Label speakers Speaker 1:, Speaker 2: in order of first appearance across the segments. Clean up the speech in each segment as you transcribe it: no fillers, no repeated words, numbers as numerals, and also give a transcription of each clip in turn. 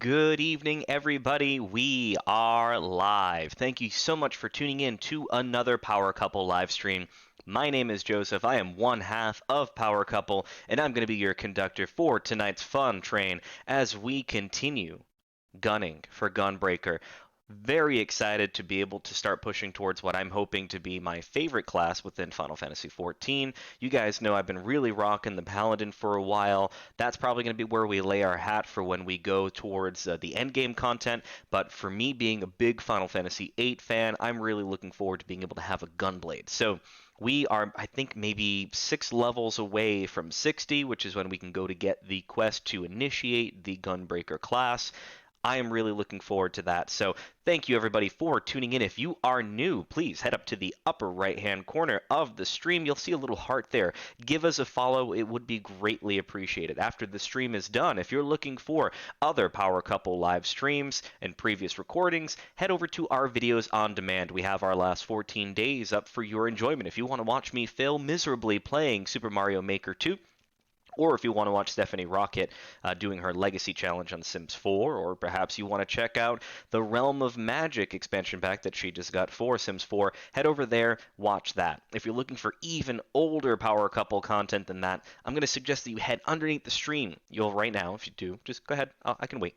Speaker 1: Good evening, everybody. We are live. Thank you so much for tuning in to another Power Couple live stream. My name is Joseph. I am one half of Power Couple, and I'm going to be your conductor for tonight's fun train as we continue gunning for Gunbreaker. Very excited to be able to start pushing towards what I'm hoping to be my favorite class within Final Fantasy XIV. You guys know I've been really rocking the Paladin for a while. That's probably going to be where we lay our hat for when we go towards the endgame content. But for me being a big Final Fantasy VIII fan, I'm really looking forward to being able to have a Gunblade. So we are, I think, maybe 6 levels away from 60, which is when we can go to get the quest to initiate the Gunbreaker class. I am really looking forward to that. So thank you everybody for tuning in. If you are new, please head up to the upper right hand corner of the stream. You'll see a little heart there. Give us a follow. It would be greatly appreciated. After the stream is done, if you're looking for other Power Couple live streams and previous recordings, head over to our videos on demand. We have our last 14 days up for your enjoyment. If you want to watch me fail miserably playing Super Mario Maker 2, or if you want to watch Stephanie Rocket doing her Legacy Challenge on Sims 4, or perhaps you want to check out the Realm of Magic expansion pack that she just got for Sims 4, head over there, watch that. If you're looking for even older Power Couple content than that, I'm going to suggest that you head underneath the stream. You'll right now, if you do, just go ahead. I can wait.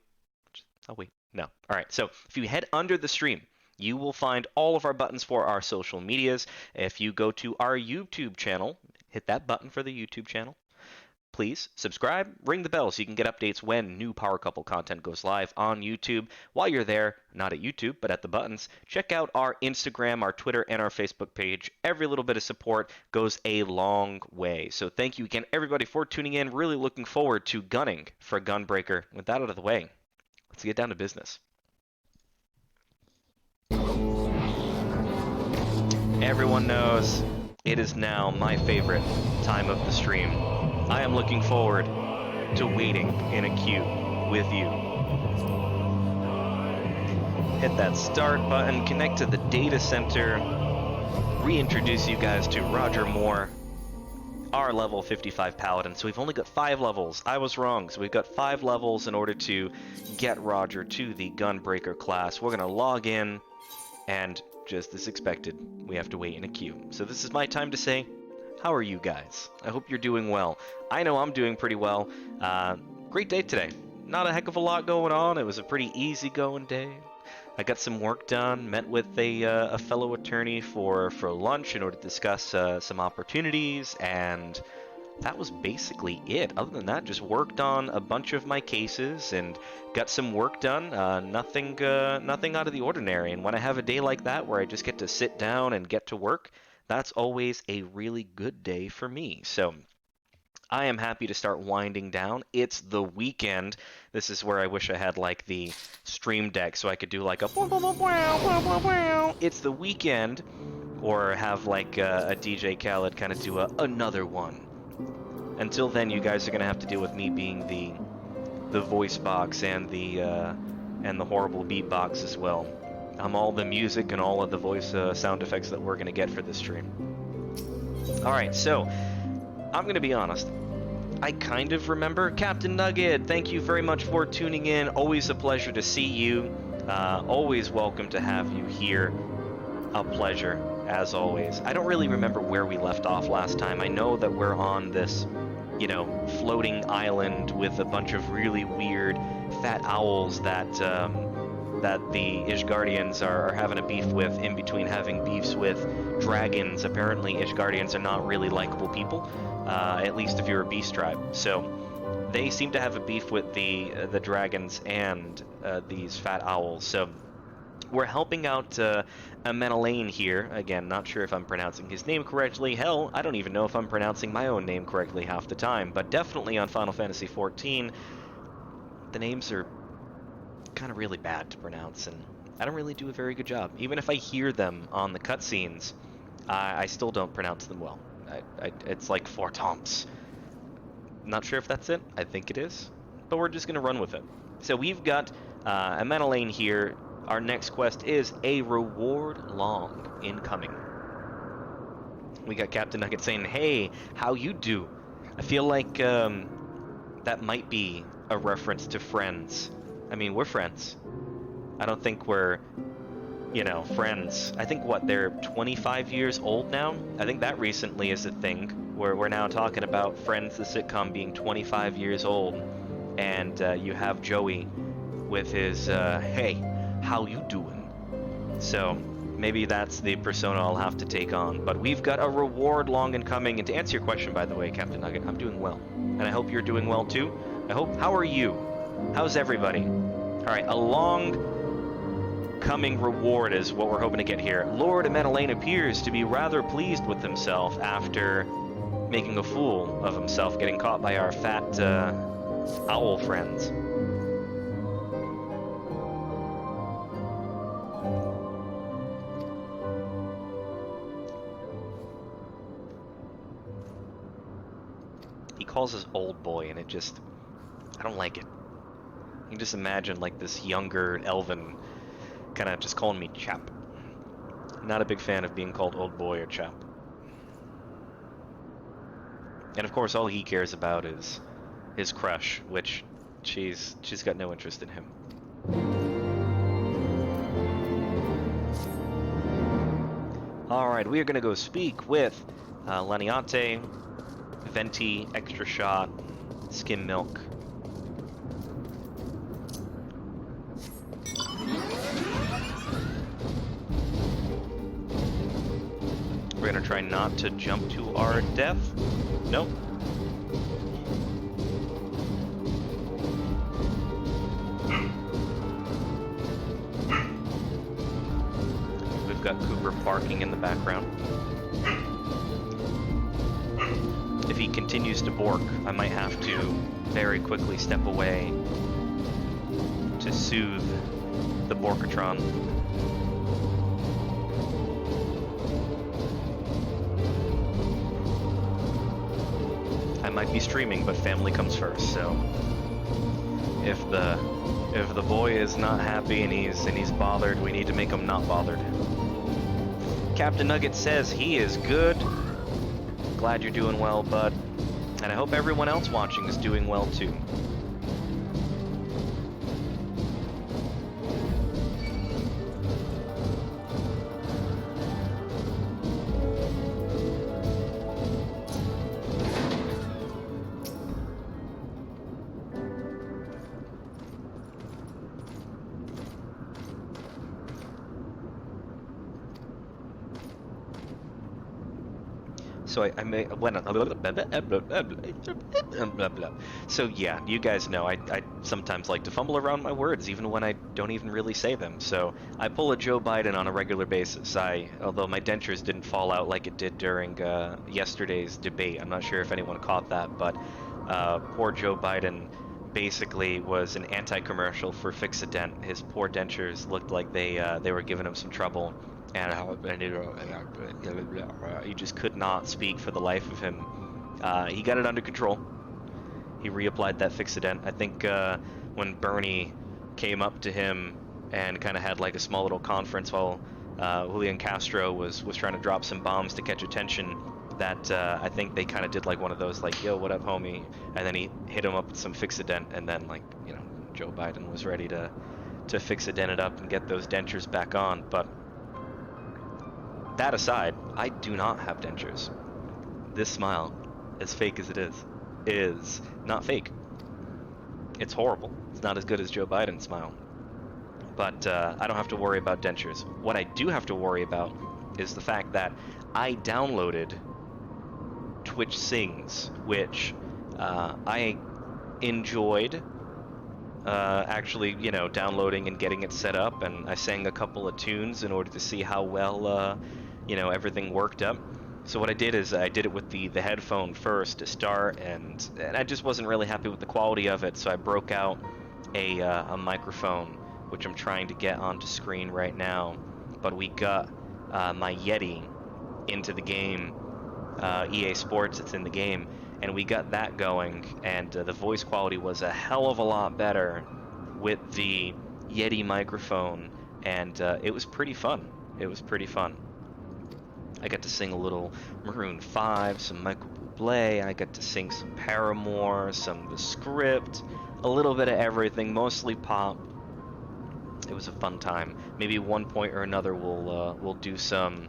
Speaker 1: I'll wait. No. All right. So if you head under the stream, you will find all of our buttons for our social medias. If you go to our YouTube channel, hit that button for the YouTube channel. Please subscribe, ring the bell so you can get updates when new Power Couple content goes live on YouTube. While you're there, not at YouTube, but at the buttons, check out our Instagram, our Twitter, and our Facebook page. Every little bit of support goes a long way. So thank you again, everybody, for tuning in. Really looking forward to gunning for Gunbreaker. With that out of the way, let's get down to business. Everyone knows it is now my favorite time of the stream. I am looking forward to waiting in a queue with you. Hit that start button, connect to the data center, reintroduce you guys to Roger Moore, our level 55 Paladin. So we've only got 5 levels. I was wrong. So we've got 5 levels in order to get Roger to the Gunbreaker class. We're going to log in, and just as expected, we have to wait in a queue. So this is my time to say, how are you guys? I hope you're doing well. I know I'm doing pretty well. Great day today. Not a heck of a lot going on. It was a pretty easygoing day. I got some work done, met with a fellow attorney for lunch in order to discuss some opportunities, and that was basically it. Other than that, just worked on a bunch of my cases and got some work done. Nothing out of the ordinary. And when I have a day like that where I just get to sit down and get to work, that's always a really good day for me. So I am happy to start winding down. It's the weekend. This is where I wish I had like the stream deck so I could do like a it's the weekend, or have like a DJ Khaled kind of do another one. Until then, you guys are gonna have to deal with me being the voice box and the horrible beatbox as well. I'm all the music and all of the voice sound effects that we're going to get for this stream. Alright, so, I'm going to be honest. I kind of remember Captain Nugget. Thank you very much for tuning in. Always a pleasure to see you. Always welcome to have you here. A pleasure, as always. I don't really remember where we left off last time. I know that we're on this, floating island with a bunch of really weird fat owls that the Ishgardians are having a beef with, in between having beefs with dragons. Apparently, Ishgardians are not really likable people, at least if you're a beast tribe. So they seem to have a beef with the dragons and these fat owls. So we're helping out Menelain here. Again, not sure if I'm pronouncing his name correctly. Hell, I don't even know if I'm pronouncing my own name correctly half the time. But definitely on Final Fantasy XIV, the names are kind of really bad to pronounce, and I don't really do a very good job. Even if I hear them on the cutscenes, I still don't pronounce them well. It's like four toms. Not sure if that's it. I think it is, but we're just gonna run with it. So we've got a Menelain here. Our next quest is a reward long incoming. We got Captain Nugget saying, "Hey, how you do?" I feel like that might be a reference to Friends. I mean, we're friends. I don't think we're, you know, friends. I think, what, they're 25 years old now? I think that recently is a thing, where we're now talking about Friends, the sitcom, being 25 years old. And you have Joey with his, hey, how you doing? So maybe that's the persona I'll have to take on. But we've got a reward long in coming. And to answer your question, by the way, Captain Nugget, I'm doing well. And I hope you're doing well too. How are you? How's everybody? All right, a long coming reward is what we're hoping to get here. Lord Menelaine appears to be rather pleased with himself after making a fool of himself, getting caught by our fat owl friends. He calls us old boy, and I don't like it. You can just imagine like this younger elven kind of just calling me chap. Not a big fan of being called old boy or chap. And of course, all he cares about is his crush, which she's got no interest in him. Alright, we are going to go speak with Laniate, Venti, Extra Shot, Skim Milk. We're going to try not to jump to our death. Nope. We've got Cooper barking in the background. If he continues to bork, I might have to very quickly step away to soothe the Borkatron. I might be streaming, but family comes first, so if the boy is not happy and he's bothered, we need to make him not bothered. Captain Nugget says he is good. Glad you're doing well, bud. And I hope everyone else watching is doing well too. So I may when so yeah, you guys know I sometimes like to fumble around my words even when I don't even really say them. So I pull a Joe Biden on a regular basis. Although my dentures didn't fall out like it did during yesterday's debate. I'm not sure if anyone caught that, but poor Joe Biden basically was an anti-commercial for Fix-A-Dent. His poor dentures looked like they were giving him some trouble. And he just could not speak for the life of him. He got it under control. He reapplied that Fix-A-Dent. I think when Bernie came up to him and kind of had like a small little conference while Julian Castro was trying to drop some bombs to catch attention, that I think they kind of did like one of those like, yo, what up, homie? And then he hit him up with some Fix-A-Dent, and then like, you know, Joe Biden was ready to Fix-A-Dent it up and get those dentures back on. But that aside, I do not have dentures. This smile, as fake as it is not fake. It's horrible. It's not as good as Joe Biden's smile. But I don't have to worry about dentures. What I do have to worry about is the fact that I downloaded Twitch Sings, which I enjoyed actually, you know, downloading and getting it set up, and I sang a couple of tunes in order to see how well you know, everything worked up. So what I did is I did it with the headphone first to start, and I just wasn't really happy with the quality of it, so I broke out a microphone, which I'm trying to get onto screen right now. But we got my Yeti into the game, EA Sports, it's in the game, and we got that going, and the voice quality was a hell of a lot better with the Yeti microphone, and it was pretty fun. It was pretty fun. I got to sing a little Maroon 5, some Michael play. I got to sing some Paramore, some The Script, a little bit of everything, mostly pop. It was a fun time. Maybe one point or another we'll do some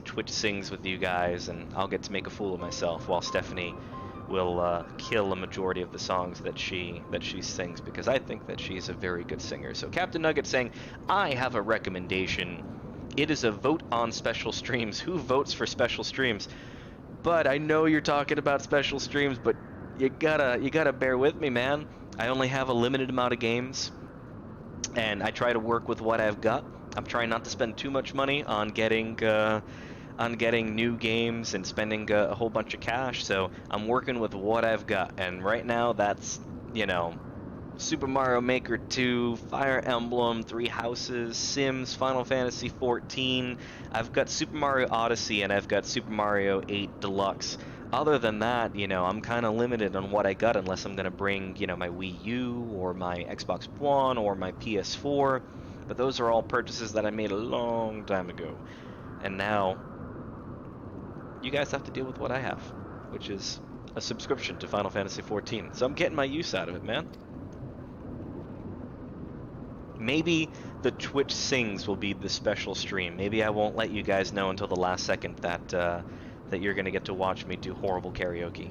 Speaker 1: Twitch sings with you guys, and I'll get to make a fool of myself while Stephanie will kill a majority of the songs that she sings, because I think that she's a very good singer. So Captain Nugget saying, I have a recommendation. It is a vote on special streams. Who votes for special streams? But I know you're talking about special streams, but you gotta bear with me, man. I only have a limited amount of games, and I try to work with what I've got. I'm trying not to spend too much money on getting new games and spending a whole bunch of cash, so I'm working with what I've got. And right now that's, you know, Super Mario Maker 2, Fire Emblem, Three Houses, Sims, Final Fantasy XIV. I've got Super Mario Odyssey, and I've got Super Mario 8 Deluxe. Other than that, you know, I'm kind of limited on what I got, unless I'm going to bring, you know, my Wii U or my Xbox One or my PS4. But those are all purchases that I made a long time ago. And now, you guys have to deal with what I have, which is a subscription to Final Fantasy XIV. So I'm getting my use out of it, man. Maybe the Twitch sings will be the special stream. Maybe I won't let you guys know until the last second that that you're gonna get to watch me do horrible karaoke.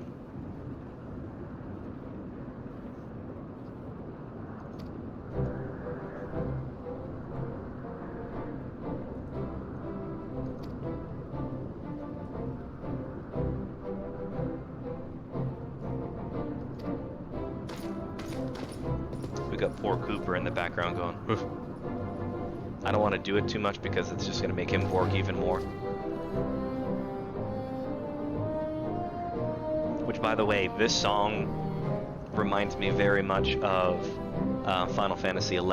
Speaker 1: We got poor Cooper in the background going, oof. I don't want to do it too much because it's just gonna make him work even more. Which, by the way, this song reminds me very much of Final Fantasy XI.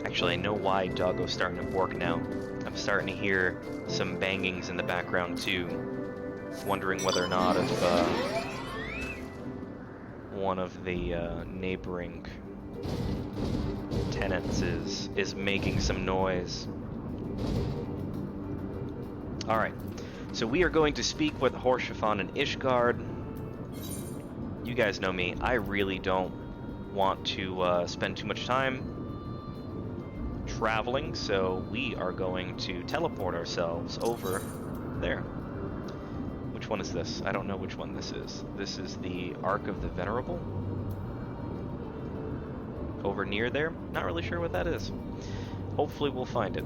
Speaker 1: Actually, I know why Doggo's starting to work now. I'm starting to hear some bangings in the background too. Wondering whether or not if one of the neighboring tenants is making some noise. Alright, so we are going to speak with Horschiffon and Ishgard. You guys know me, I really don't want to spend too much time traveling, so we are going to teleport ourselves over there. Which one is this? I don't know which one this is. This is the Ark of the Venerable. Over near there. Not really sure what that is. Hopefully we'll find it.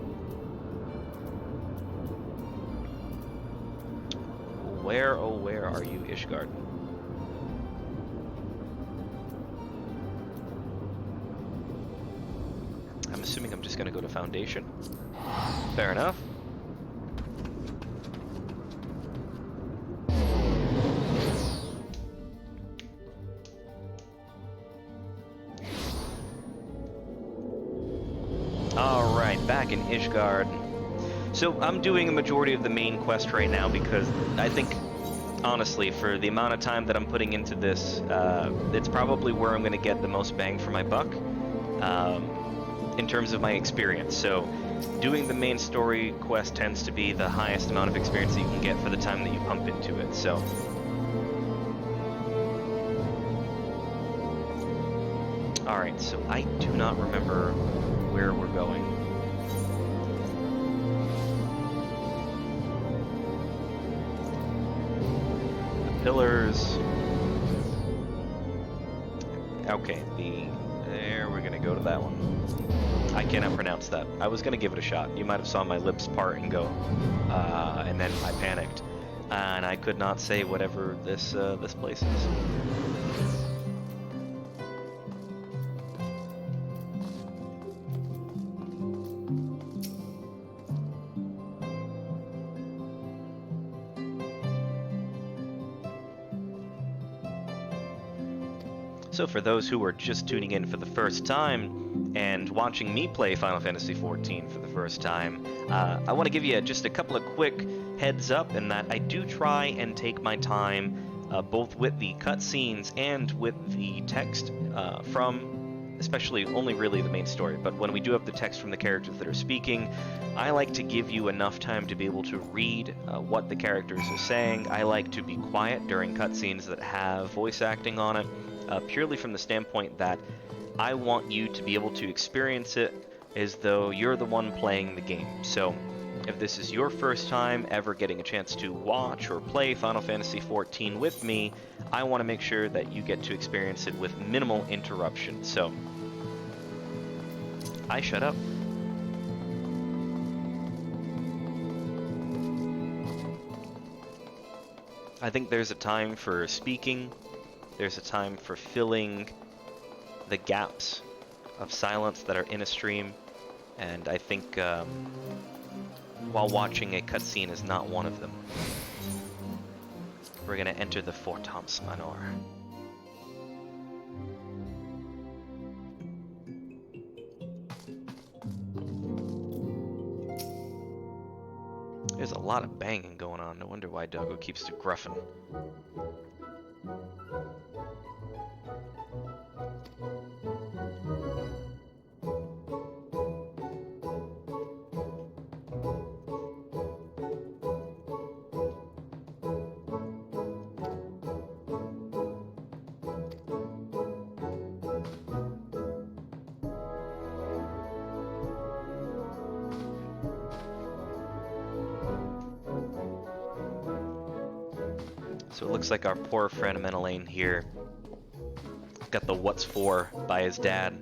Speaker 1: Where, oh where are you, Ishgard? I'm assuming I'm just gonna go to Foundation. Fair enough. Alright, back in Ishgard. So I'm doing a majority of the main quest right now because I think, honestly, for the amount of time that I'm putting into this, it's probably where I'm going to get the most bang for my buck in terms of my experience. So doing the main story quest tends to be the highest amount of experience that you can get for the time that you pump into it. So alright, so I do not remember where we're going. The pillars. Okay, there, we're gonna go to that one. I cannot pronounce that. I was gonna give it a shot. You might have saw my lips part and go, and then I panicked. And I could not say whatever this place is. So for those who are just tuning in for the first time and watching me play Final Fantasy XIV for the first time, I want to give you just a couple of quick heads up in that I do try and take my time both with the cutscenes and with the text from especially only really the main story, but when we do have the text from the characters that are speaking, I like to give you enough time to be able to read what the characters are saying. I like to be quiet during cutscenes that have voice acting on it, purely from the standpoint that I want you to be able to experience it as though you're the one playing the game. So if this is your first time ever getting a chance to watch or play Final Fantasy XIV with me, I want to make sure that you get to experience it with minimal interruption. So I shut up. I think there's a time for speaking, there's a time for filling the gaps of silence that are in a stream, and I think while watching a cutscene is not one of them. We're gonna enter the Fort Thomas Manor. There's a lot of banging going on. No wonder why Doggo keeps to gruffing. So it looks like our poor friend Menelaine here got the what's for by his dad.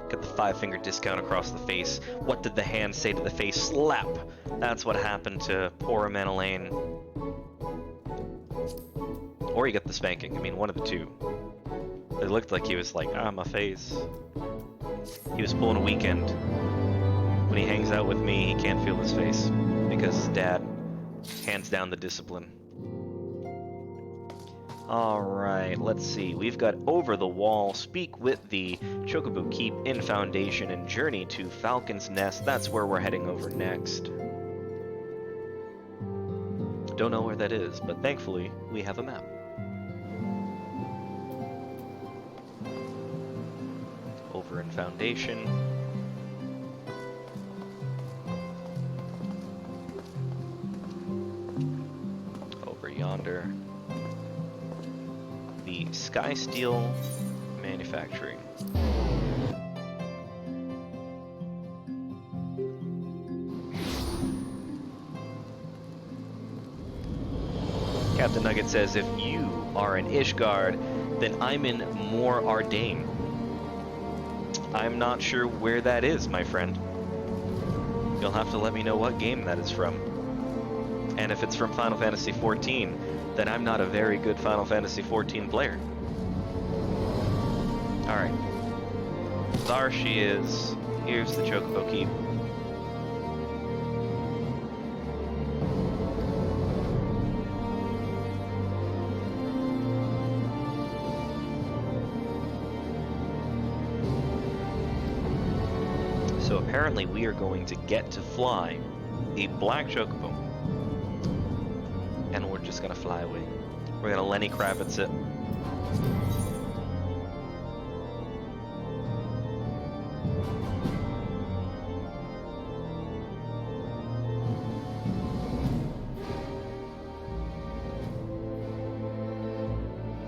Speaker 1: Got the 5-finger discount across the face. What did the hand say to the face? Slap! That's what happened to poor Menelaine. Or he got the spanking. I mean, one of the two. It looked like he was like, ah, my face. He was pulling a weekend. When he hangs out with me, he can't feel his face. Because his dad hands down the discipline. Alright, let's see. We've got Over the Wall, Speak with the Chocobo Keep in Foundation, and Journey to Falcon's Nest. That's where we're heading over next. Don't know where that is, but thankfully we have a map. Over in Foundation. Over yonder. The Sky Steel Manufacturing. Captain Nugget says, if you are in Ishgard, then I'm in Mor Ardain. I'm not sure where that is, my friend. You'll have to let me know what game that is from. And if it's from Final Fantasy XIV, then I'm not a very good Final Fantasy XIV player. Alright. There she is. Here's the Chocobo Keep. So apparently we are going to get to fly a black Chocobo. And we're just gonna fly away. We're gonna Lenny Kravitz it.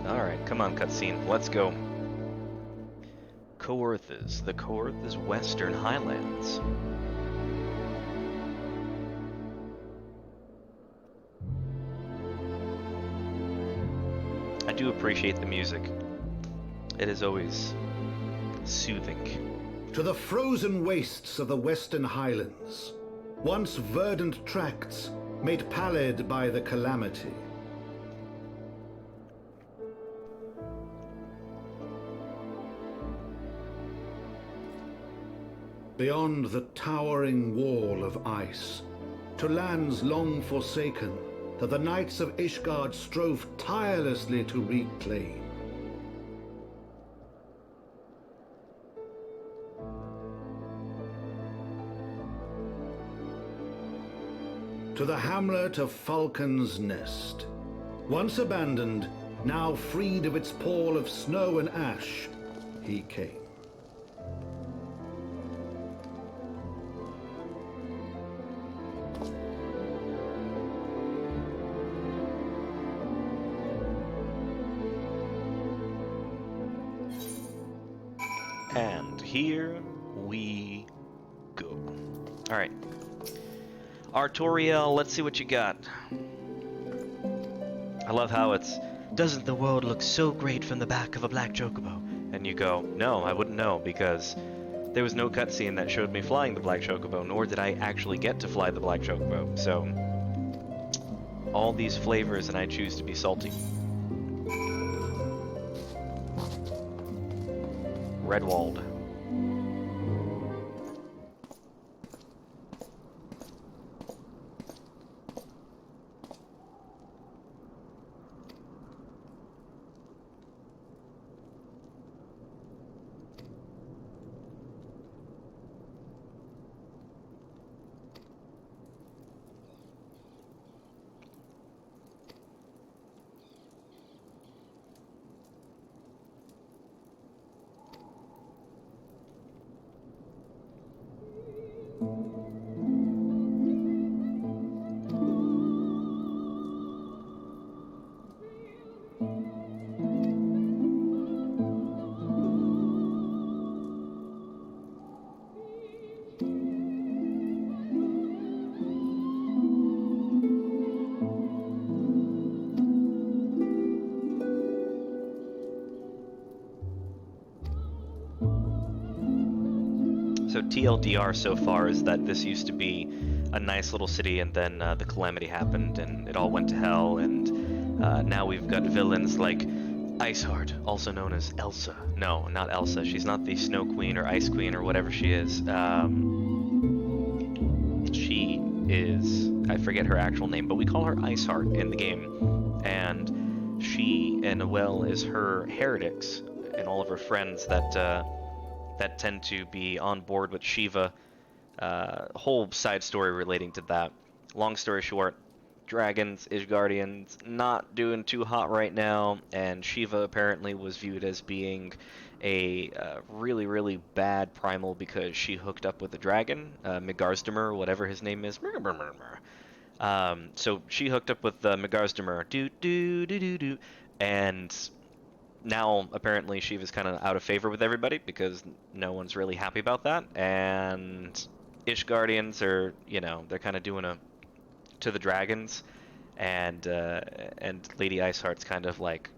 Speaker 1: Alright, come on, cutscene. Let's go. Coerthas, the Coerthas Western Highlands. I do appreciate the music. It is always soothing.
Speaker 2: To the frozen wastes of the Western Highlands, once verdant tracts made pallid by the calamity. Beyond the towering wall of ice, to lands long forsaken, that the knights of Ishgard strove tirelessly to reclaim. To the hamlet of Falcon's Nest, once abandoned, now freed of its pall of snow and ash, he came.
Speaker 1: And here we go. Alright. Artoriel, let's see what you got. I love how it's, doesn't the world look so great from the back of a black chocobo? And you go, no, I wouldn't know, because there was no cutscene that showed me flying the black chocobo, nor did I actually get to fly the black chocobo. So, all these flavors and I choose to be salty. Redwalled. So TLDR so far is that this used to be a nice little city, and then the calamity happened and it all went to hell, and now we've got villains like Iceheart, also known as Elsa. No, not Elsa. She's not the Snow Queen or Ice Queen or whatever she is. She is, I forget her actual name, but we call her Iceheart in the game. And she and Noelle is her heretics, and all of her friends that tend to be on board with Shiva. Whole side story relating to that. Long story short, dragons, Ishgardians, not doing too hot right now, and Shiva apparently was viewed as being a really, really bad primal because she hooked up with a dragon, Migarsdamer, whatever his name is. So she hooked up with Migarsdamer, and now apparently Shiva's kind of out of favor with everybody because no one's really happy about that, and Ishgardians are, they're kind of doing a to the dragons, and Lady Iceheart's kind of like,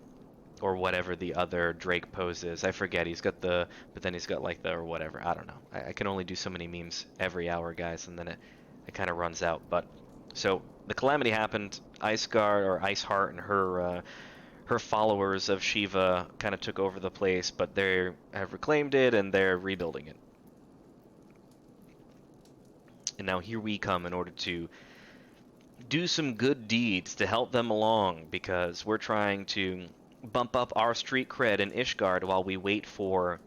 Speaker 1: or whatever the other Drake pose is. I forget. But then he's got like the, or whatever. I don't know. I can only do so many memes every hour, guys, and then it kind of runs out. But so the calamity happened. Iceheart and her followers of Shiva kind of took over the place, but they have reclaimed it and they're rebuilding it. And now here we come in order to do some good deeds to help them along, because we're trying to bump up our street cred in Ishgard while we wait for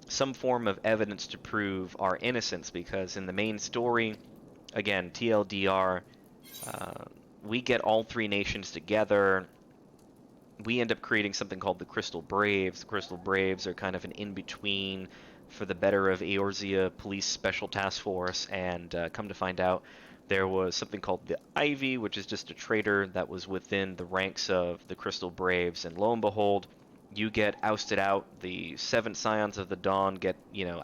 Speaker 1: some form of evidence to prove our innocence, because in the main story, again, TLDR, we get all three nations together. We end up creating something called the Crystal Braves. The Crystal Braves are kind of an in-between for the better of Eorzea Police Special Task Force, and come to find out, there was something called the Ivy, which is just a traitor that was within the ranks of the Crystal Braves, and lo and behold, you get ousted out. The Seven Scions of the Dawn get,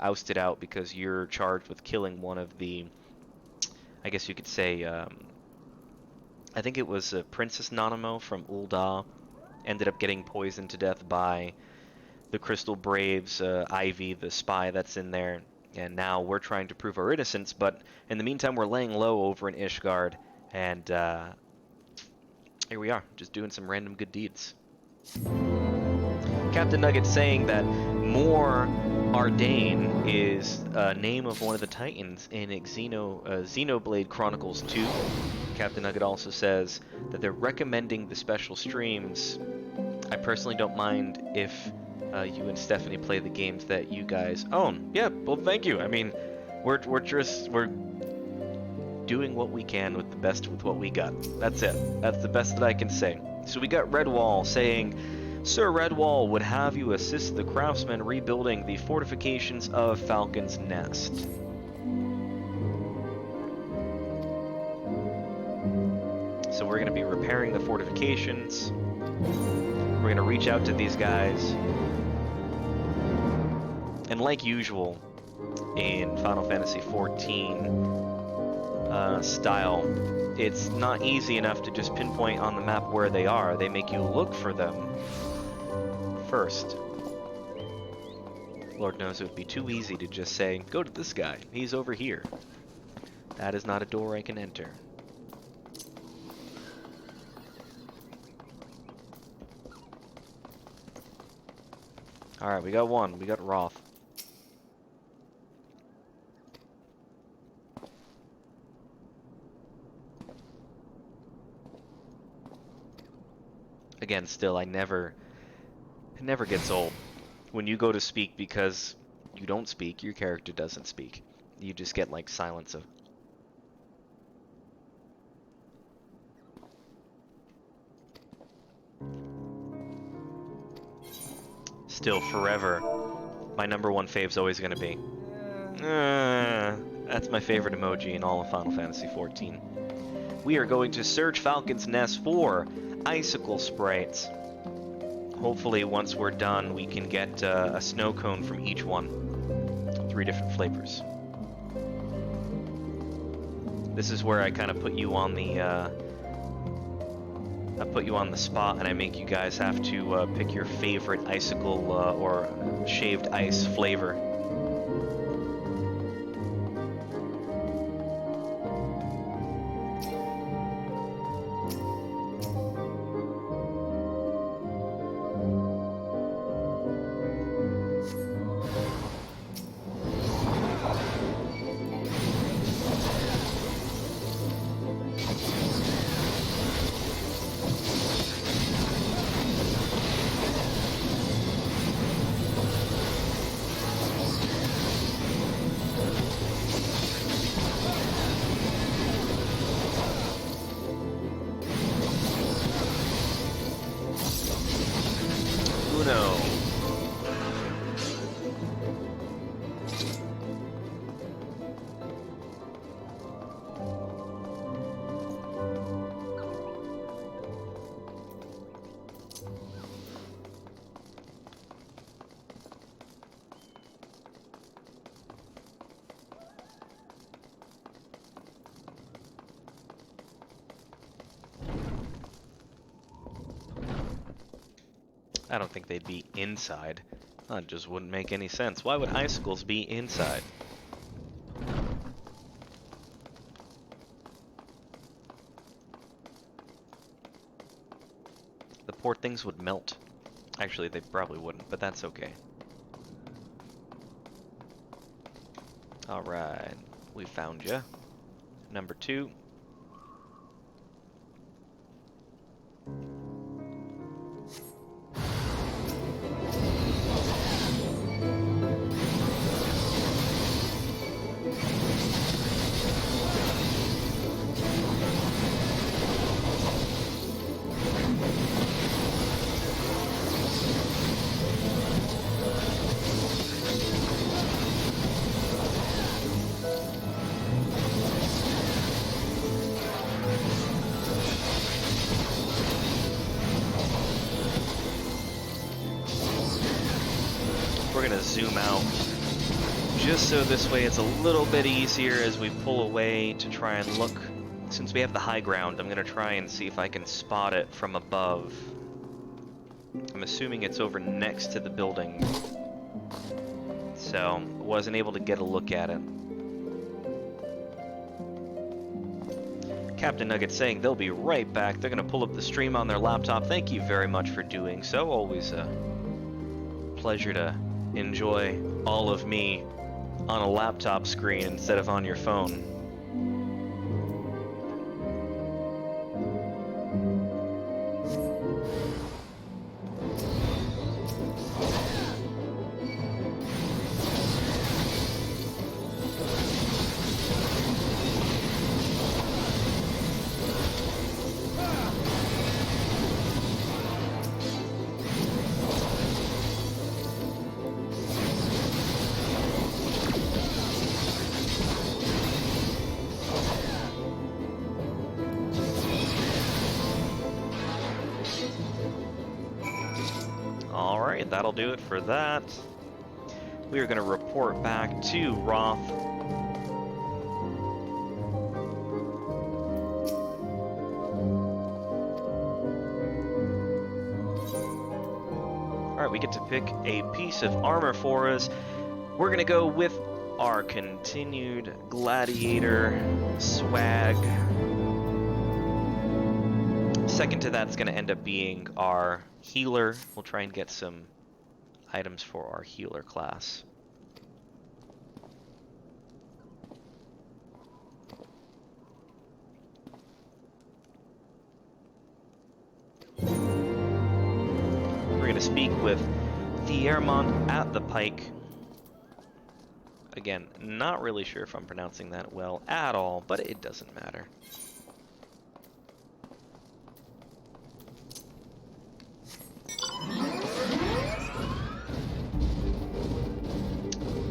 Speaker 1: ousted out because you're charged with killing one of the, I guess you could say, I think it was Princess Nanamo from Ul'dah, ended up getting poisoned to death by the Crystal Braves, Ivy, the spy that's in there, and now we're trying to prove our innocence, but in the meantime we're laying low over in Ishgard, and here we are, just doing some random good deeds. Captain Nugget saying that Mor Ardain is a name of one of the Titans in Xenoblade Chronicles 2. Captain Nugget also says that they're recommending the special streams. I personally don't mind if you and Stephanie play the games that you guys own. Yeah, well, thank you. I mean, we're doing what we can with what we got. That's it. That's the best that I can say. So we got Redwall saying, Sir Redwall would have you assist the craftsmen rebuilding the fortifications of Falcon's Nest. So we're going to be repairing the fortifications. We're going to reach out to these guys. And like usual in Final Fantasy XIV style, it's not easy enough to just pinpoint on the map where they are. They make you look for them first. Lord knows it would be too easy to just say, go to this guy, he's over here. That is not a door I can enter. Alright, we got one. We got Roth. Again, still, it never gets old. When you go to speak because you don't speak, your character doesn't speak. You just get, like, silence of... Still, forever, my #1 fave's always going to be... that's my favorite emoji in all of Final Fantasy XIV. We are going to search Falcon's Nest for icicle sprites. Hopefully, once we're done, we can get a snow cone from each one. 3 different flavors. This is where I kind of put you on the... I put you on the spot, and I make you guys have to pick your favorite icicle or shaved ice flavor. Uno. I don't think they'd be inside. That just wouldn't make any sense. Why would icicles be inside? The poor things would melt. Actually, they probably wouldn't, but that's okay. Alright, we found you. #2. We're gonna zoom out just so this way it's a little bit easier as we pull away to try and look. Since we have the high ground, I'm gonna try and see if I can spot it from above. I'm assuming it's over next to the building, so wasn't able to get a look at it. Captain Nugget saying they'll be right back. They're gonna pull up the stream on their laptop. Thank you very much for doing so. Always a pleasure to enjoy all of me on a laptop screen instead of on your phone. Alright, that'll do it for that. we are going to report back to Roth. Alright, we get to pick a piece of armor for us. We're going to go with our continued gladiator swag. Second to that's going to end up being our healer. We'll try and get some items for our healer class. We're going to speak with Thiermont at the Pike. Again, not really sure if I'm pronouncing that well at all, but it doesn't matter.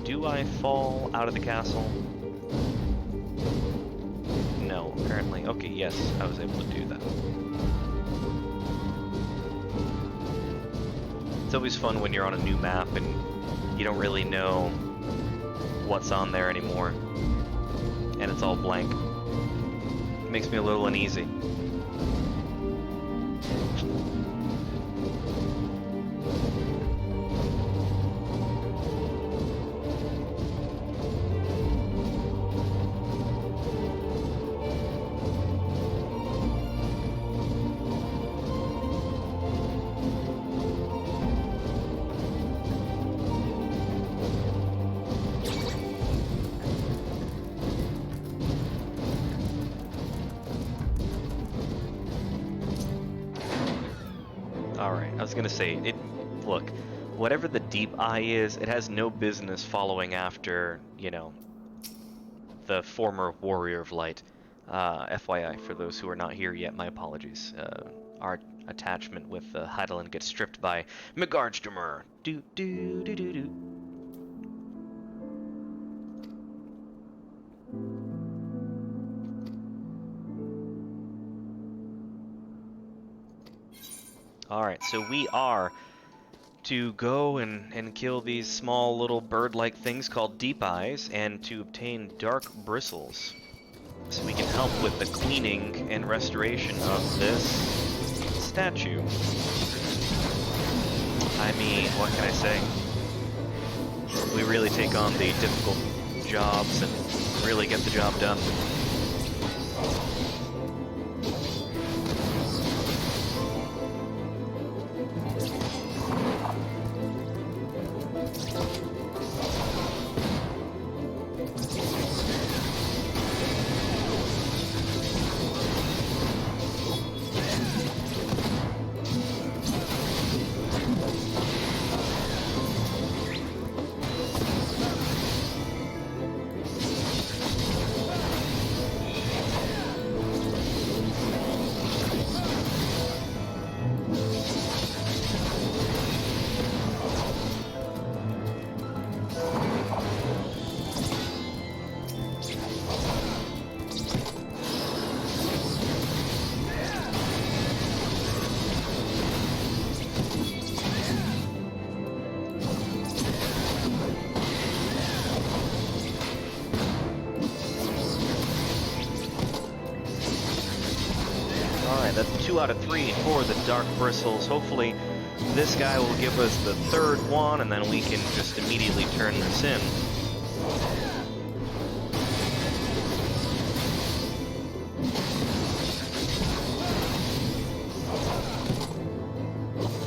Speaker 1: Do I fall out of the castle? No, apparently. Okay, yes, I was able to do that. It's always fun when you're on a new map and you don't really know what's on there anymore, and it's all blank. It makes me a little uneasy. Alright, I was gonna say, look, whatever the deep eye is, it has no business following after, you know, the former Warrior of Light. FYI, for those who are not here yet, my apologies. Our attachment with Heidelin gets stripped by Megardsturmer. Do do do do do. Alright, so we are to go and kill these small little bird-like things called deep eyes, and to obtain dark bristles, so we can help with the cleaning and restoration of this statue. I mean, what can I say? We really take on the difficult jobs and really get the job done. That's 2 out of 3 for the dark bristles. Hopefully this guy will give us the third one, and then we can just immediately turn this in.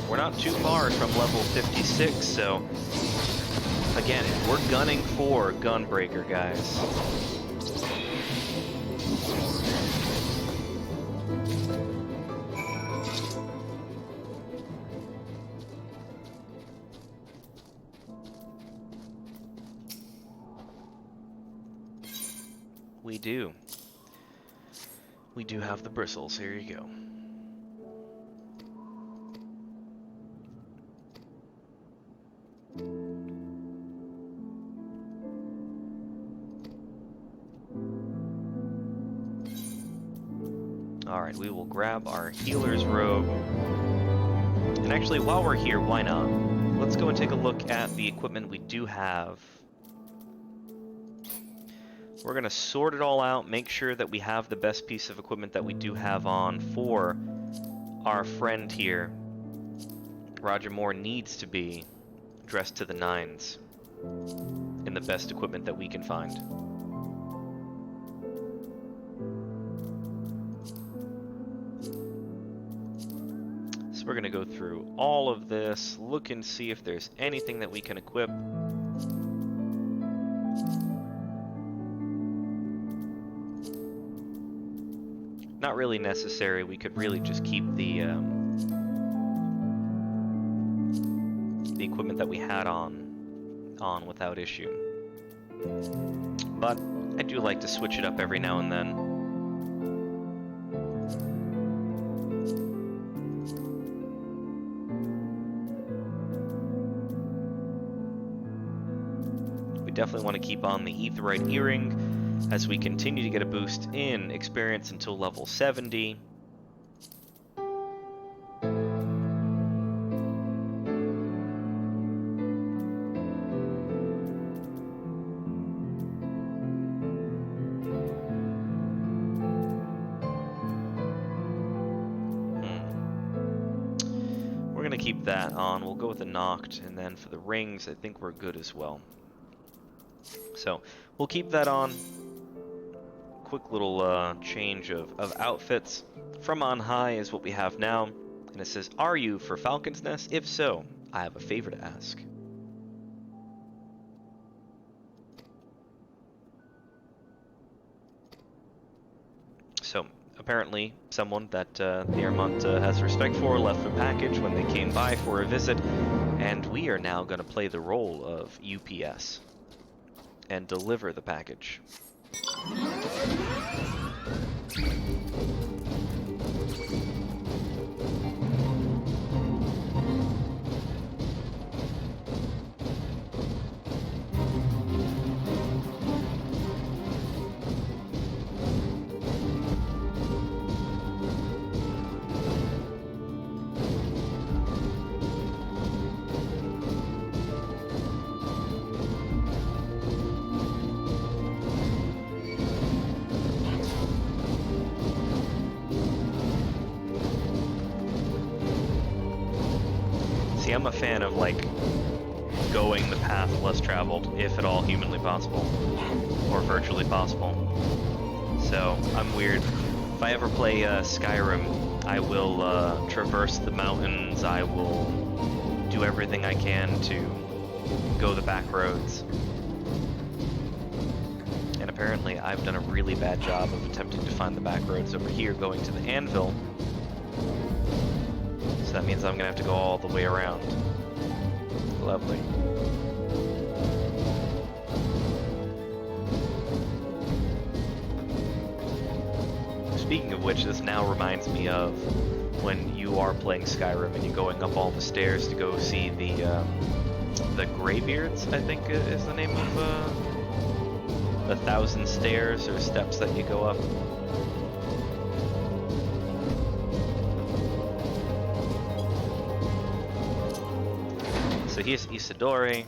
Speaker 1: We're not too far from level 56, so again, we're gunning for Gunbreaker, guys. We do. We do have the bristles. Here you go. Alright, we will grab our healer's robe. And actually, while we're here, why not? let's go and take a look at the equipment we do have. We're going to sort it all out, make sure that we have the best piece of equipment that we do have on for our friend here. Roger Moore needs to be dressed to the nines in the best equipment that we can find. So we're going to go through all of this, look and see if there's anything that we can equip. Not really necessary. We could really just keep the equipment that we had on without issue. But I do like to switch it up every now and then. We definitely want to keep on the Aetheryte Earring as we continue to get a boost in experience until level 70. We're going to keep that on. We'll go with the Noct, and then for the rings, I think we're good as well. So we'll keep that on. Quick little change of outfits. From on high is what we have now, and it says, "Are you for Falcon's Nest? If so, I have a favor to ask." So apparently someone that Nearmont has respect for left a package when they came by for a visit, and we are now going to play the role of UPS and deliver the package. See, I'm a fan of, like, going the path less traveled, if at all humanly possible, or virtually possible. So, I'm weird. If I ever play Skyrim, I will traverse the mountains, I will do everything I can to go the back roads. And apparently, I've done a really bad job of attempting to find the back roads over here, going to the Anvil. So that means I'm gonna have to go all the way around. Lovely. Speaking of which, this now reminds me of when you are playing Skyrim and you're going up all the stairs to go see the Greybeards, I think is the name of the 1,000 stairs or steps that you go up. So here's Isidore.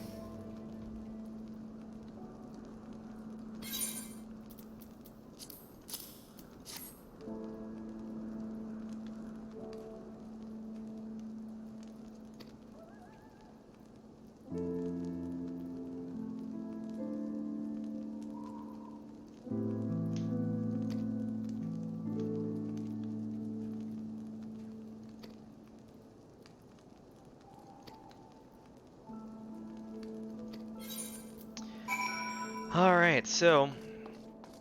Speaker 1: Alright, so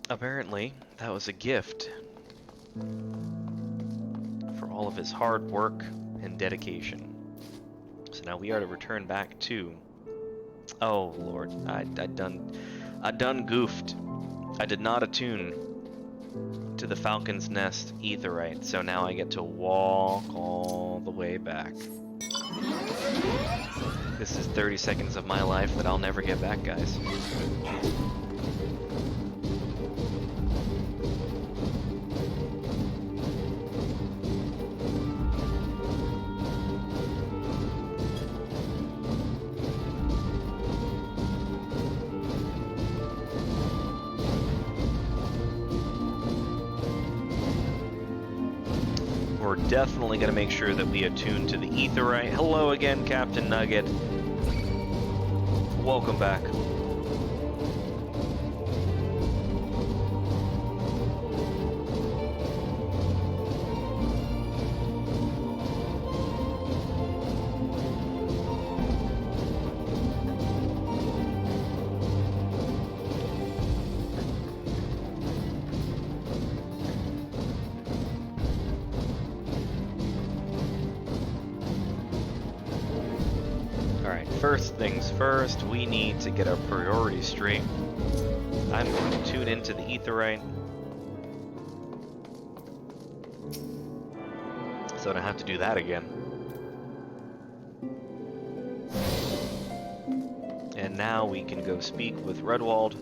Speaker 1: apparently that was a gift for all of his hard work and dedication. So now we are to return back to... Oh Lord, I done goofed. I did not attune to the Falcon's Nest Aetheryte, so now I get to walk all the way back. This is 30 seconds of my life that I'll never get back, guys. we're definitely going to make sure that we attune to the Aetheryte. Hello again, Captain Nugget. Welcome back. First things first, we need to get our priorities straight. I'm going to tune into the Aetheryte, so I don't have to do that again. And now we can go speak with Redwald.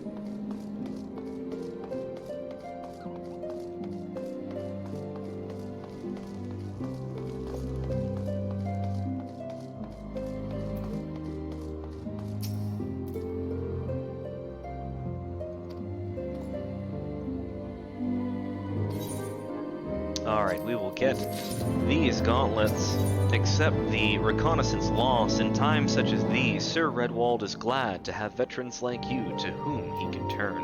Speaker 1: Alright, we will get these gauntlets. Accept the reconnaissance loss. In times such as these, Sir Redwald is glad to have veterans like you to whom he can turn.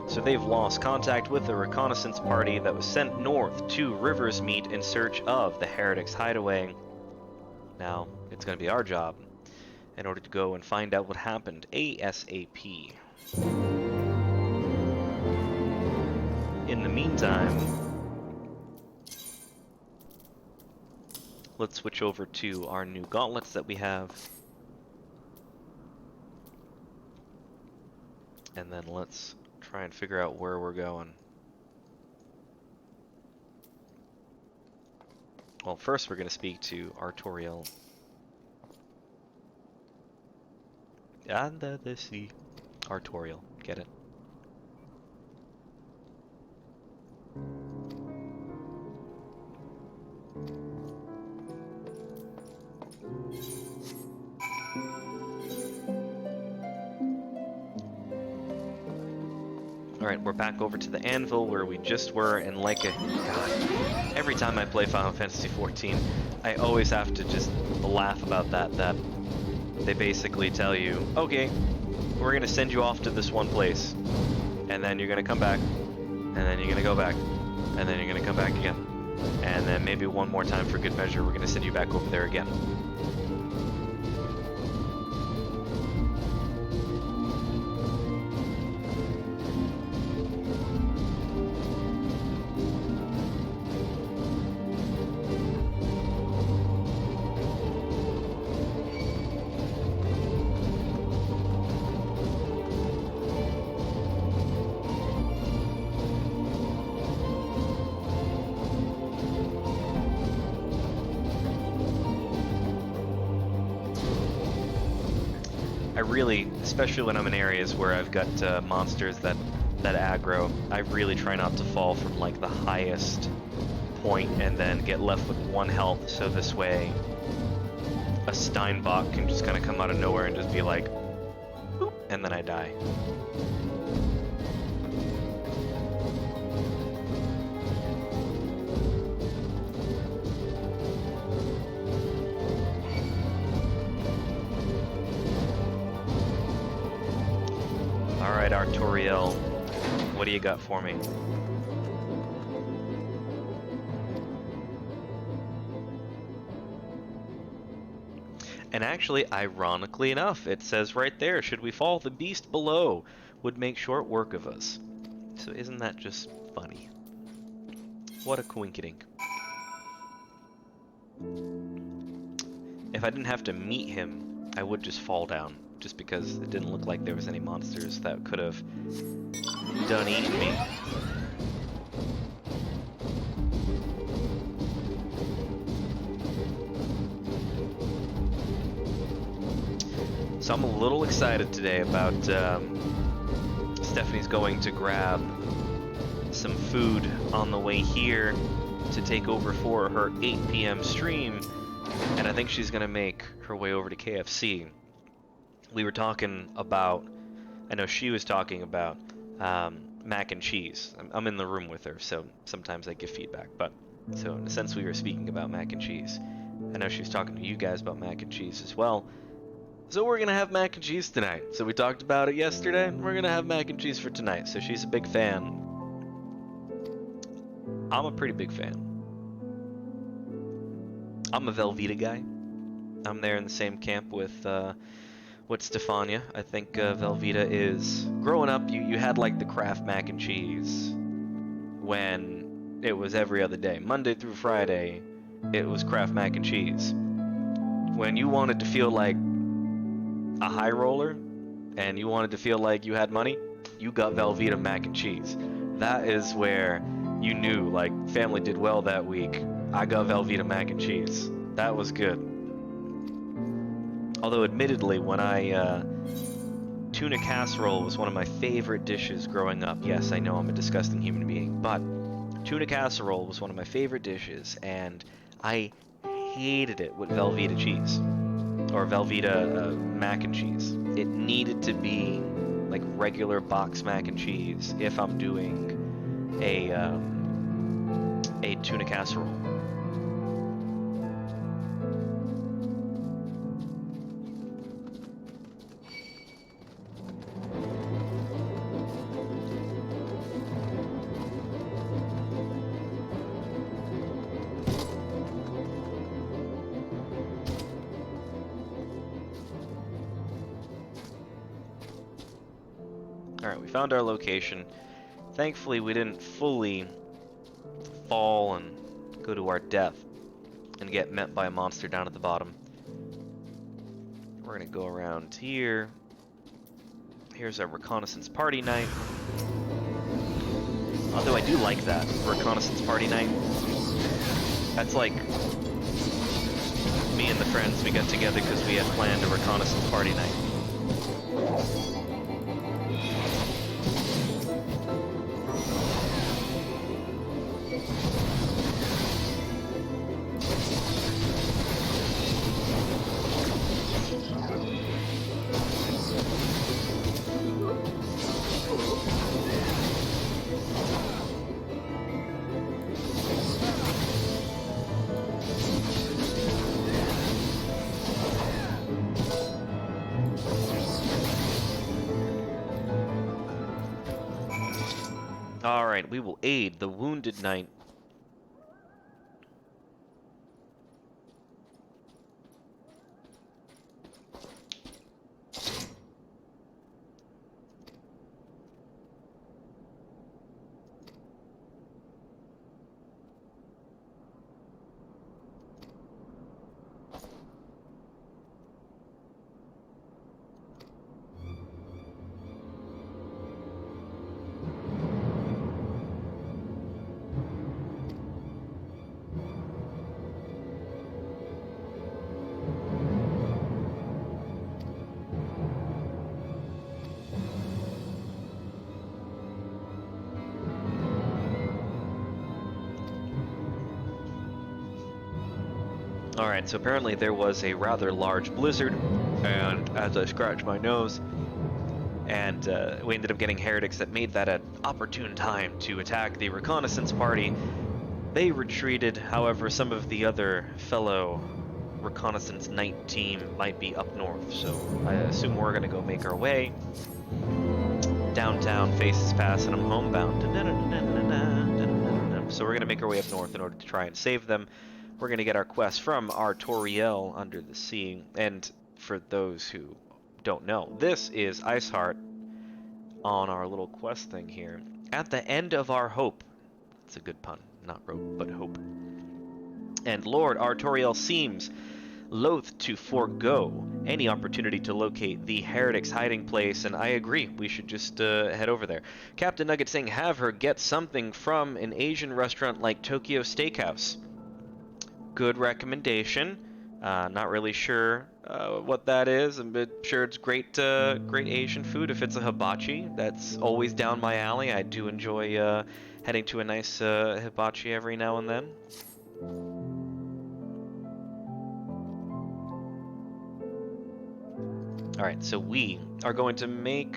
Speaker 1: So they've lost contact with the reconnaissance party that was sent north to Riversmeet in search of the heretics' hideaway. Now, it's going to be our job in order to go and find out what happened ASAP. In the meantime, let's switch over to our new gauntlets that we have. And then let's try and figure out where we're going. Well, first we're going to speak to Artoriel. Under the sea. Artoriel, get it? Alright, we're back over to the anvil where we just were, and like God, every time I play Final Fantasy XIV, I always have to just laugh about that they basically tell you, okay, we're going to send you off to this one place, and then you're going to come back, and then you're going to go back, and then you're going to come back again, and then maybe one more time for good measure, we're going to send you back over there again. Really, especially when I'm in areas where I've got monsters that aggro, I really try not to fall from like the highest point and then get left with 1 health, so this way a Steinbach can just kind of come out of nowhere and just be like, boop, and then I die. Alright, Artoriel, what do you got for me? And actually, ironically enough, it says right there, should we fall, the beast below would make short work of us. So isn't that just funny? What a coinkydink. If I didn't have to meet him, I would just fall down. Just because it didn't look like there was any monsters that could have done eating me. So I'm a little excited today about Stephanie's going to grab some food on the way here to take over for her 8 p.m. stream, and I think she's going to make her way over to KFC. We were talking about I know she was talking about mac and cheese. I'm in the room with her, so sometimes I give feedback. But so in a sense, we were speaking about mac and cheese. I know she was talking to you guys about mac and cheese as well. So we're gonna have mac and cheese tonight. So we talked about it yesterday. We're gonna have mac and cheese for tonight. So she's a big fan. I'm a pretty big fan. I'm a Velveeta guy. I'm there in the same camp with Stefania. I think Velveeta is... Growing up, you had like the Kraft mac and cheese when it was every other day. Monday through Friday, it was Kraft mac and cheese. When you wanted to feel like a high roller and you wanted to feel like you had money, you got Velveeta mac and cheese. That is where you knew like family did well that week. I got Velveeta mac and cheese. That was good. Although admittedly, when tuna casserole was one of my favorite dishes growing up. Yes, I know I'm a disgusting human being, but tuna casserole was one of my favorite dishes, and I hated it with Velveeta cheese. Or Velveeta mac and cheese. It needed to be like regular box mac and cheese if I'm doing a tuna casserole. Alright, we found our location. Thankfully, we didn't fully fall and go to our death and get met by a monster down at the bottom. We're gonna go around here. Here's our reconnaissance party night. Although I do like that, reconnaissance party night. That's like me and the friends, we got together because we had planned a reconnaissance party night. Alright, we will aid the wounded knight. Alright, so apparently there was a rather large blizzard, and as I scratched my nose, and we ended up getting heretics that made that an opportune time to attack the reconnaissance party. They retreated, however, some of the other fellow reconnaissance knight team might be up north, so I assume we're gonna go make our way. Downtown faces past, and I'm homebound. So we're gonna make our way up north in order to try and save them. We're going to get our quest from Artoriel under the sea. And for those who don't know, this is Iceheart on our little quest thing here. At the end of our hope. It's a good pun. Not rope, but hope. And Lord Artoriel seems loath to forego any opportunity to locate the heretic's hiding place, and I agree, we should just head over there. Captain Nugget saying have her get something from an Asian restaurant like Tokyo Steakhouse. Good recommendation. Not really sure what that is. I'm sure it's great Asian food. If it's a hibachi, that's always down my alley. I do enjoy heading to a nice hibachi every now and then. Alright, so we are going to make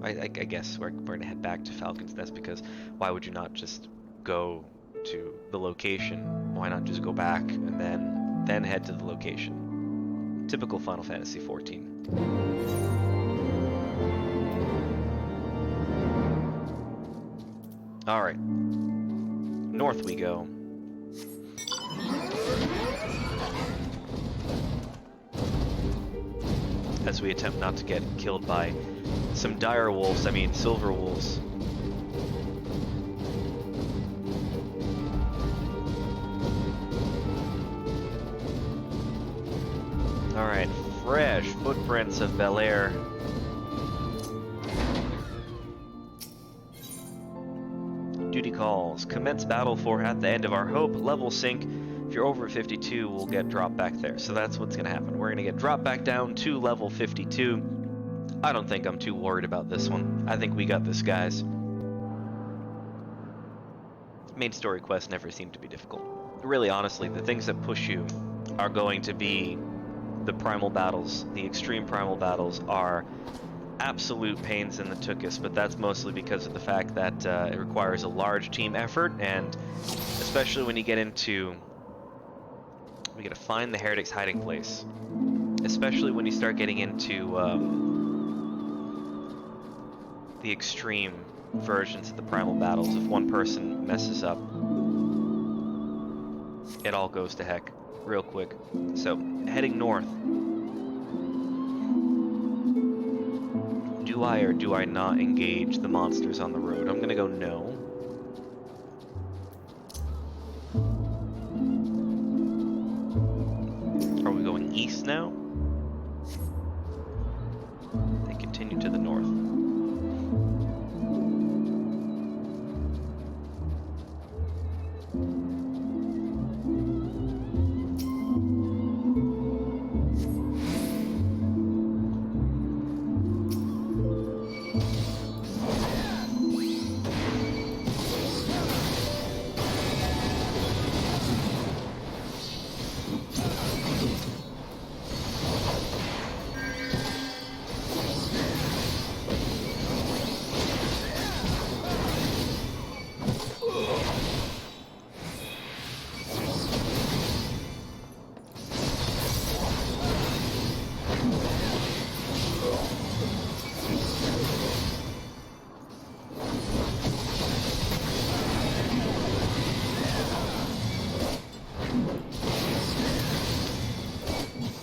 Speaker 1: I guess we're going to head back to Falcon's Nest, because why would you not just go to the location? Why not just go back and then head to the location? Typical Final Fantasy XIV. Alright. North we go. As we attempt not to get killed by some dire wolves, I mean silver wolves. Alright, fresh footprints of Bel Air. Duty calls. Commence battle for at the end of our hope. Level sync. If you're over 52, we'll get dropped back there. So that's what's going to happen. We're going to get dropped back down to level 52. I don't think I'm too worried about this one. I think we got this, guys. Main story quests never seem to be difficult. Really, honestly, the things that push you are going to be the primal battles. The extreme primal battles are absolute pains in the tuchus, but that's mostly because of the fact that it requires a large team effort, and especially when you get into... We gotta find the heretic's hiding place. Especially when you start getting into the extreme versions of the primal battles. If one person messes up, it all goes to heck real quick. So, heading north. Do I or do I not engage the monsters on the road? I'm gonna go no. Are we going east now? They continue to the north.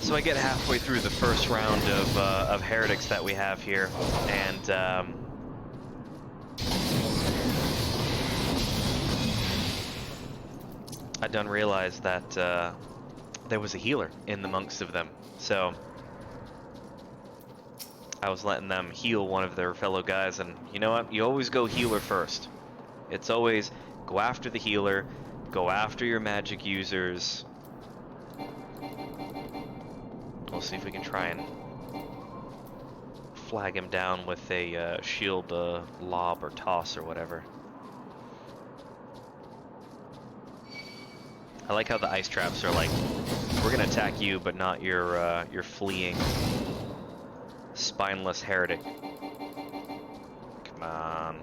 Speaker 1: So I get halfway through the first round of heretics that we have here, and I done realized that there was a healer in amongst of them. So I was letting them heal one of their fellow guys, and you know what? You always go healer first. It's always go after the healer, go after your magic users. We'll see if we can try and flag him down with a shield lob or toss or whatever. I like how the ice traps are like, we're gonna attack you, but not your fleeing spineless heretic. Come on.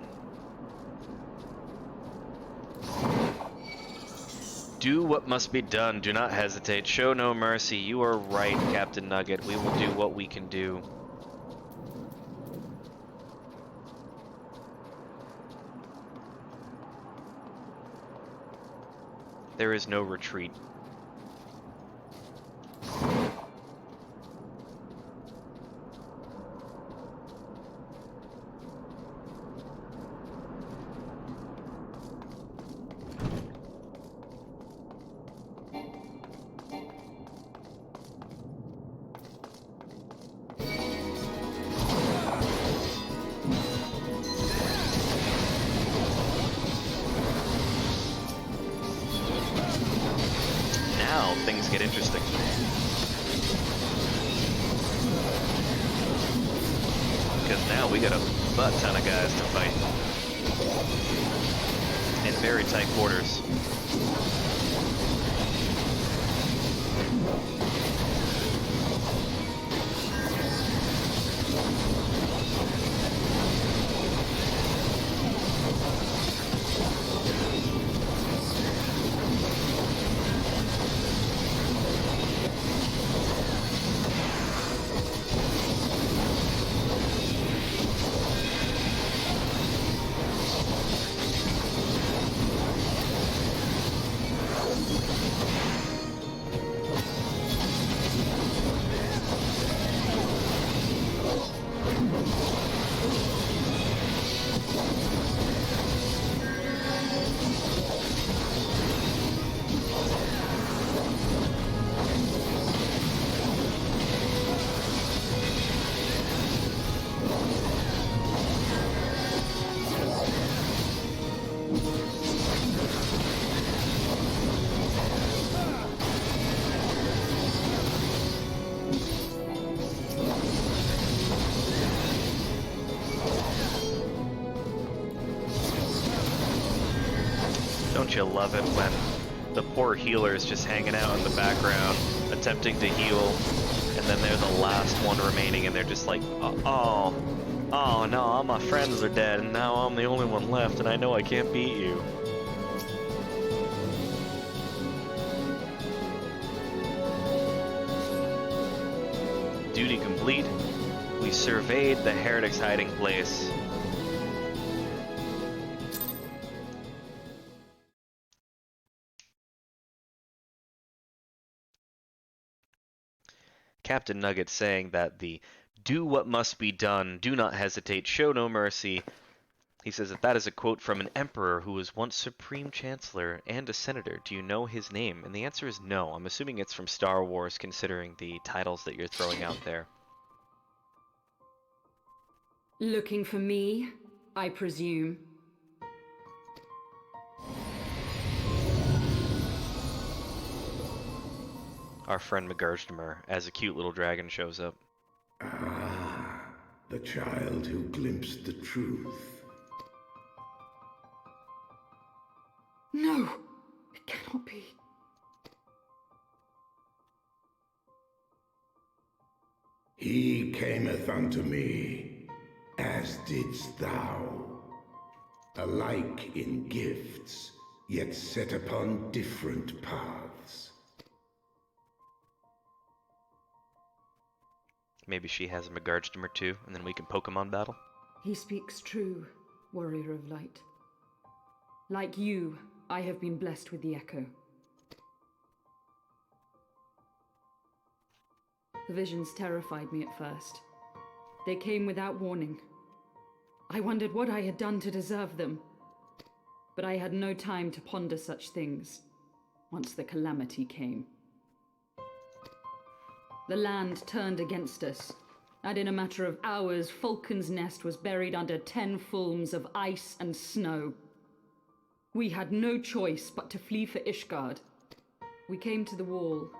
Speaker 1: Do what must be done. Do not hesitate. Show no mercy. You are right, Captain Nugget. We will do what we can do. There is no retreat. Now things get interesting. Because now we got a butt ton of guys to fight. In very tight quarters. Don't you love it when the poor healer is just hanging out in the background, attempting to heal, and then they're the last one remaining, and they're just like, oh no, all my friends are dead, and now I'm the only one left, and I know I can't beat you. Duty complete. We surveyed the heretic's hiding place. Captain Nugget saying that the "do what must be done, do not hesitate, show no mercy." He says that is a quote from an emperor who was once supreme chancellor and a senator. Do you know his name? And the answer is no. I'm assuming it's from Star Wars, considering the titles that you're throwing out there.
Speaker 3: Looking for me, I presume.
Speaker 1: Our friend McGurgdemer, as a cute little dragon, shows up.
Speaker 2: Ah, the child who glimpsed the truth.
Speaker 3: No, it cannot be.
Speaker 2: He cameth unto me, as didst thou. Alike in gifts, yet set upon different paths.
Speaker 1: Maybe she has a McGurgdemer too, and then we can Pokemon battle?
Speaker 3: He speaks true, warrior of light. Like you, I have been blessed with the Echo. The visions terrified me at first. They came without warning. I wondered what I had done to deserve them. But I had no time to ponder such things once the calamity came. The land turned against us, and in a matter of hours, Falcon's Nest was buried under 10 fulms of ice and snow. We had no choice but to flee for Ishgard. We came to the wall,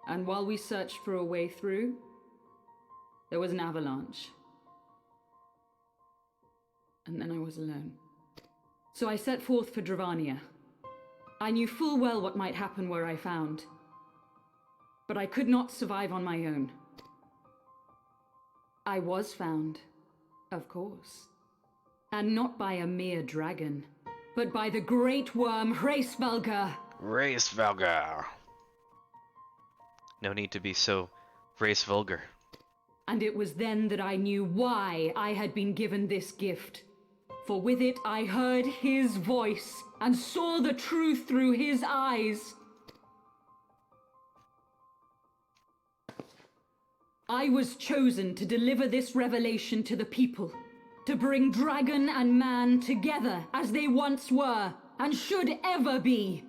Speaker 3: and while we searched for a way through, there was an avalanche. And then I was alone. So I set forth for Dravania. I knew full well what might happen where I found. But I could not survive on my own. I was found, of course. And not by a mere dragon, but by the great worm Hraesvelgr.
Speaker 1: Hraesvelgr. No need to be so Hraesvelgr.
Speaker 3: And it was then that I knew why I had been given this gift. For with it I heard his voice and saw the truth through his eyes. I was chosen to deliver this revelation to the people, to bring dragon and man together as they once were and should ever be.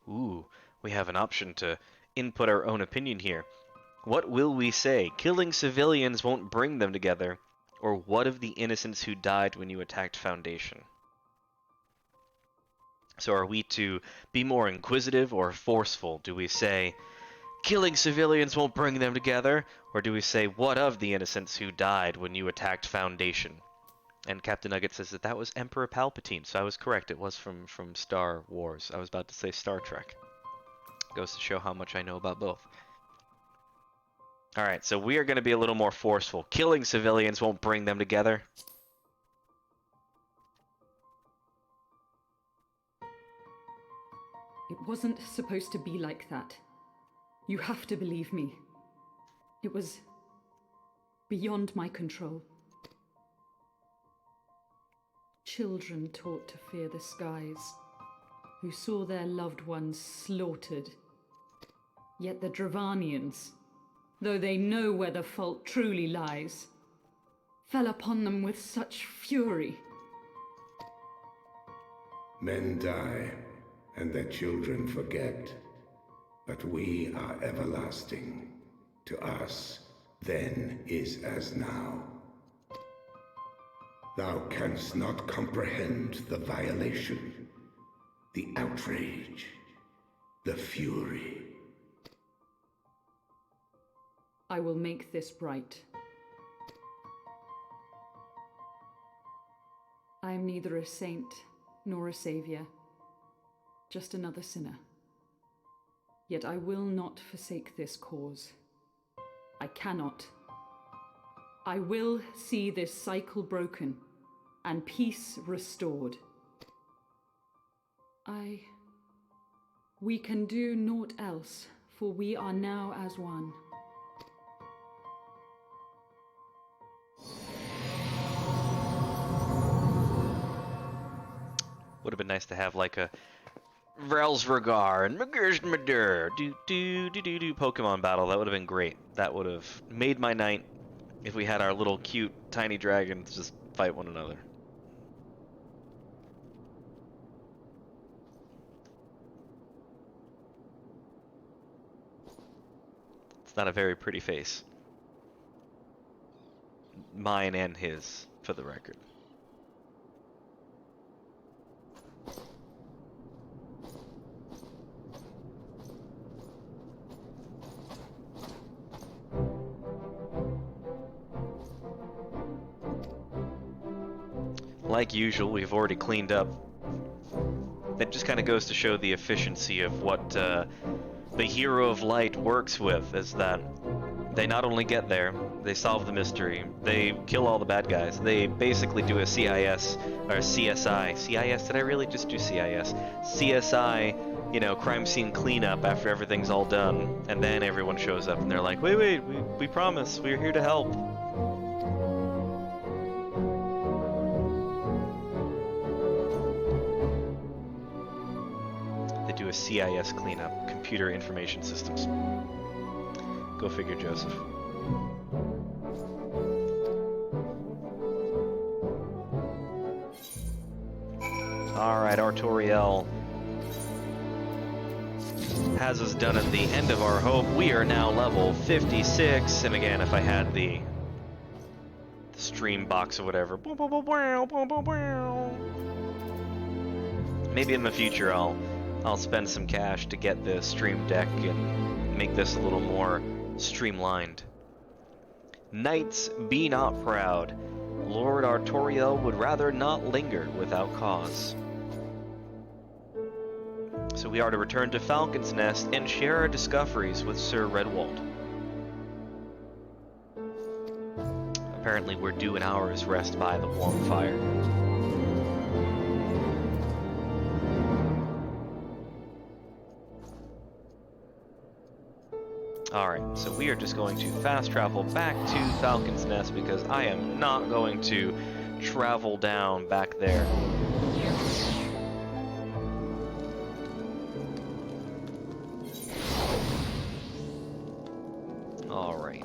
Speaker 1: Ooh, we have an option to input our own opinion here. What will we say? Killing civilians won't bring them together. Or what of the innocents who died when you attacked Foundation? So are we to be more inquisitive or forceful? Do we say, killing civilians won't bring them together? Or do we say, what of the innocents who died when you attacked Foundation? And Captain Nugget says that was Emperor Palpatine, so I was correct. It was from Star Wars. I was about to say Star Trek. Goes to show how much I know about both. Alright, so we are going to be a little more forceful. Killing civilians won't bring them together.
Speaker 3: It wasn't supposed to be like that. You have to believe me. It was beyond my control. Children taught to fear the skies, who saw their loved ones slaughtered. Yet the Dravanians, though they know where the fault truly lies, fell upon them with such fury.
Speaker 2: Men die, and their children forget. But we are everlasting. To us, then is as now. Thou canst not comprehend the violation, the outrage, the fury.
Speaker 3: I will make this right. I am neither a saint nor a savior, just another sinner. Yet I will not forsake this cause. I cannot. I will see this cycle broken and peace restored. We can do naught else, for we are now as one.
Speaker 1: Would have been nice to have like a Vrelsragar and Magersmadur do Pokemon battle. That would have been great. That would have made my night if we had our little cute tiny dragons just fight one another. It's not a very pretty face. Mine and his, for the record. Like usual, we've already cleaned up. That just kind of goes to show the efficiency of what the Hero of Light works with, is that they not only get there, they solve the mystery, they kill all the bad guys, they basically do a CIS, or CSI. CIS? Did I really just do CIS? CSI, you know, crime scene cleanup after everything's all done, and then everyone shows up and they're like, wait, we promise, we're here to help. Do a CIS cleanup, computer information systems. Go figure, Joseph. Alright, Artoriel has us done at the end of our hope. We are now level 56, and again, if I had the stream box or whatever, maybe in the future I'll spend some cash to get the stream deck and make this a little more streamlined. Knights, be not proud. Lord Artoriel would rather not linger without cause. So we are to return to Falcon's Nest and share our discoveries with Sir Redwald. Apparently we're due an hour's rest by the warm fire. Alright, so we are just going to fast travel back to Falcon's Nest because I am not going to travel down back there. Alright.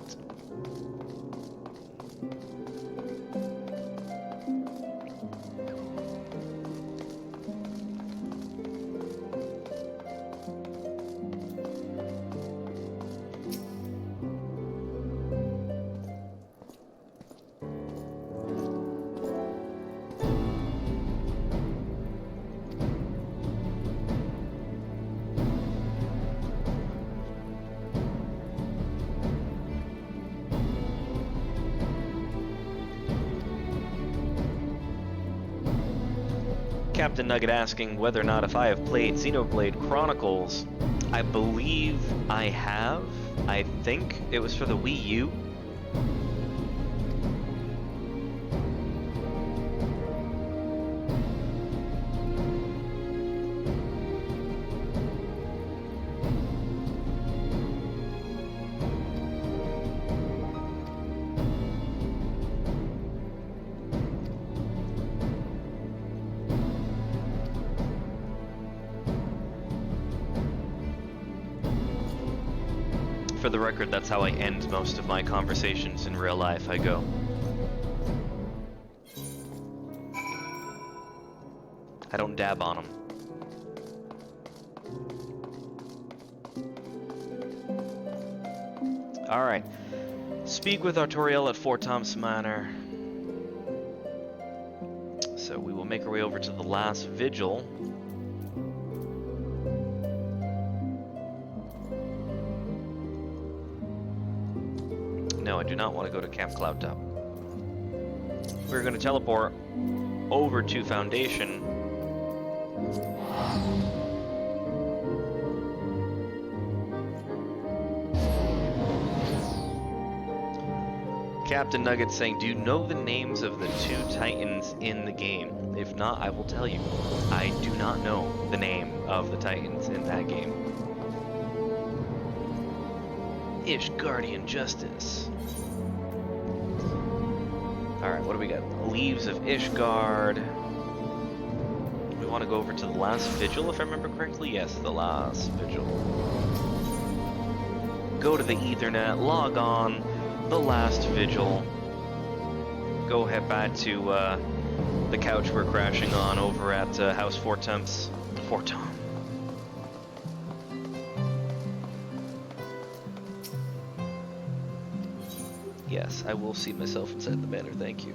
Speaker 1: Captain Nugget asking whether or not if I have played Xenoblade Chronicles. I believe I have. I think it was for the Wii U. For the record, that's how I end most of my conversations in real life. I go, I don't dab on them. Alright. Speak with Artoriel at Fort Thomas Manor. So we will make our way over to the last vigil. No, I do not want to go to Camp Cloud Top. We're going to teleport over to Foundation. Captain Nugget saying, do you know the names of the 2 Titans in the game? If not, I will tell you. I do not know the name of the Titans in that game. Ishgardian Justice. Alright, what do we got? Leaves of Ishgard. We want to go over to the last vigil, if I remember correctly? Yes, the last vigil. Go to the Ethernet, log on, the last vigil. Go head back to the couch we're crashing on over at House Fortom. Yes, I will see myself inside the banner, thank you.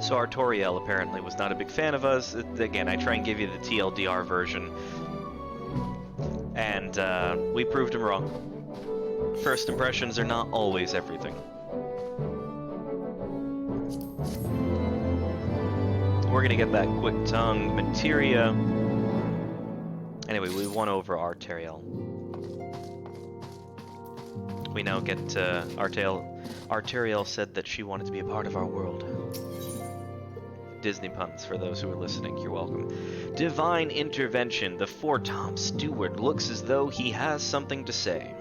Speaker 1: So Artoriel apparently was not a big fan of us. Again, I try and give you the TLDR version. And we proved him wrong. First impressions are not always everything. We're gonna get that quick tongue materia. Anyway, we won over Arteriel. We now get Arteriel said that she wanted to be a part of our world. Disney puns for those who are listening, you're welcome. Divine Intervention. The Fortom Steward looks as though he has something to say.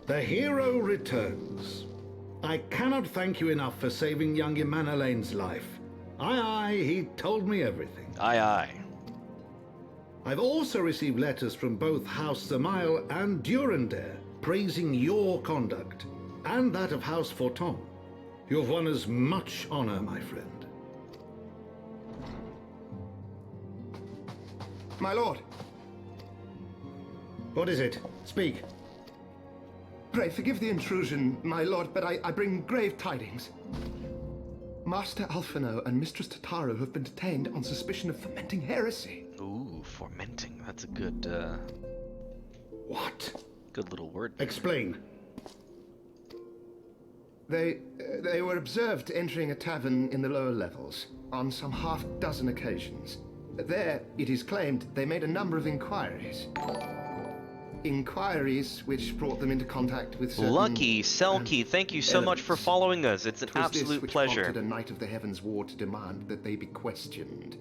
Speaker 2: The hero returns. I cannot thank you enough for saving young Imanolane's life. Aye, he told me everything.
Speaker 1: Aye, aye.
Speaker 2: I've also received letters from both House Zamail and Durandare praising your conduct, and that of House Fortom. You've won us much honor, my friend.
Speaker 4: My lord.
Speaker 2: What is it? Speak.
Speaker 4: Pray forgive the intrusion, my lord, but I bring grave tidings. Master Alphino and Mistress Tataru have been detained on suspicion of fomenting heresy.
Speaker 1: Ooh, fomenting. That's a good,
Speaker 2: What?
Speaker 1: good little word.
Speaker 2: Explain.
Speaker 4: They were observed entering a tavern in the lower levels on some half-dozen occasions. There, it is claimed, they made a number of inquiries. Inquiries which brought them into contact with certain...
Speaker 1: Lucky Selkie, thank you so much for following us. It's an absolute pleasure.
Speaker 4: Prompted a Knight of the Heavens War to demand that they be questioned.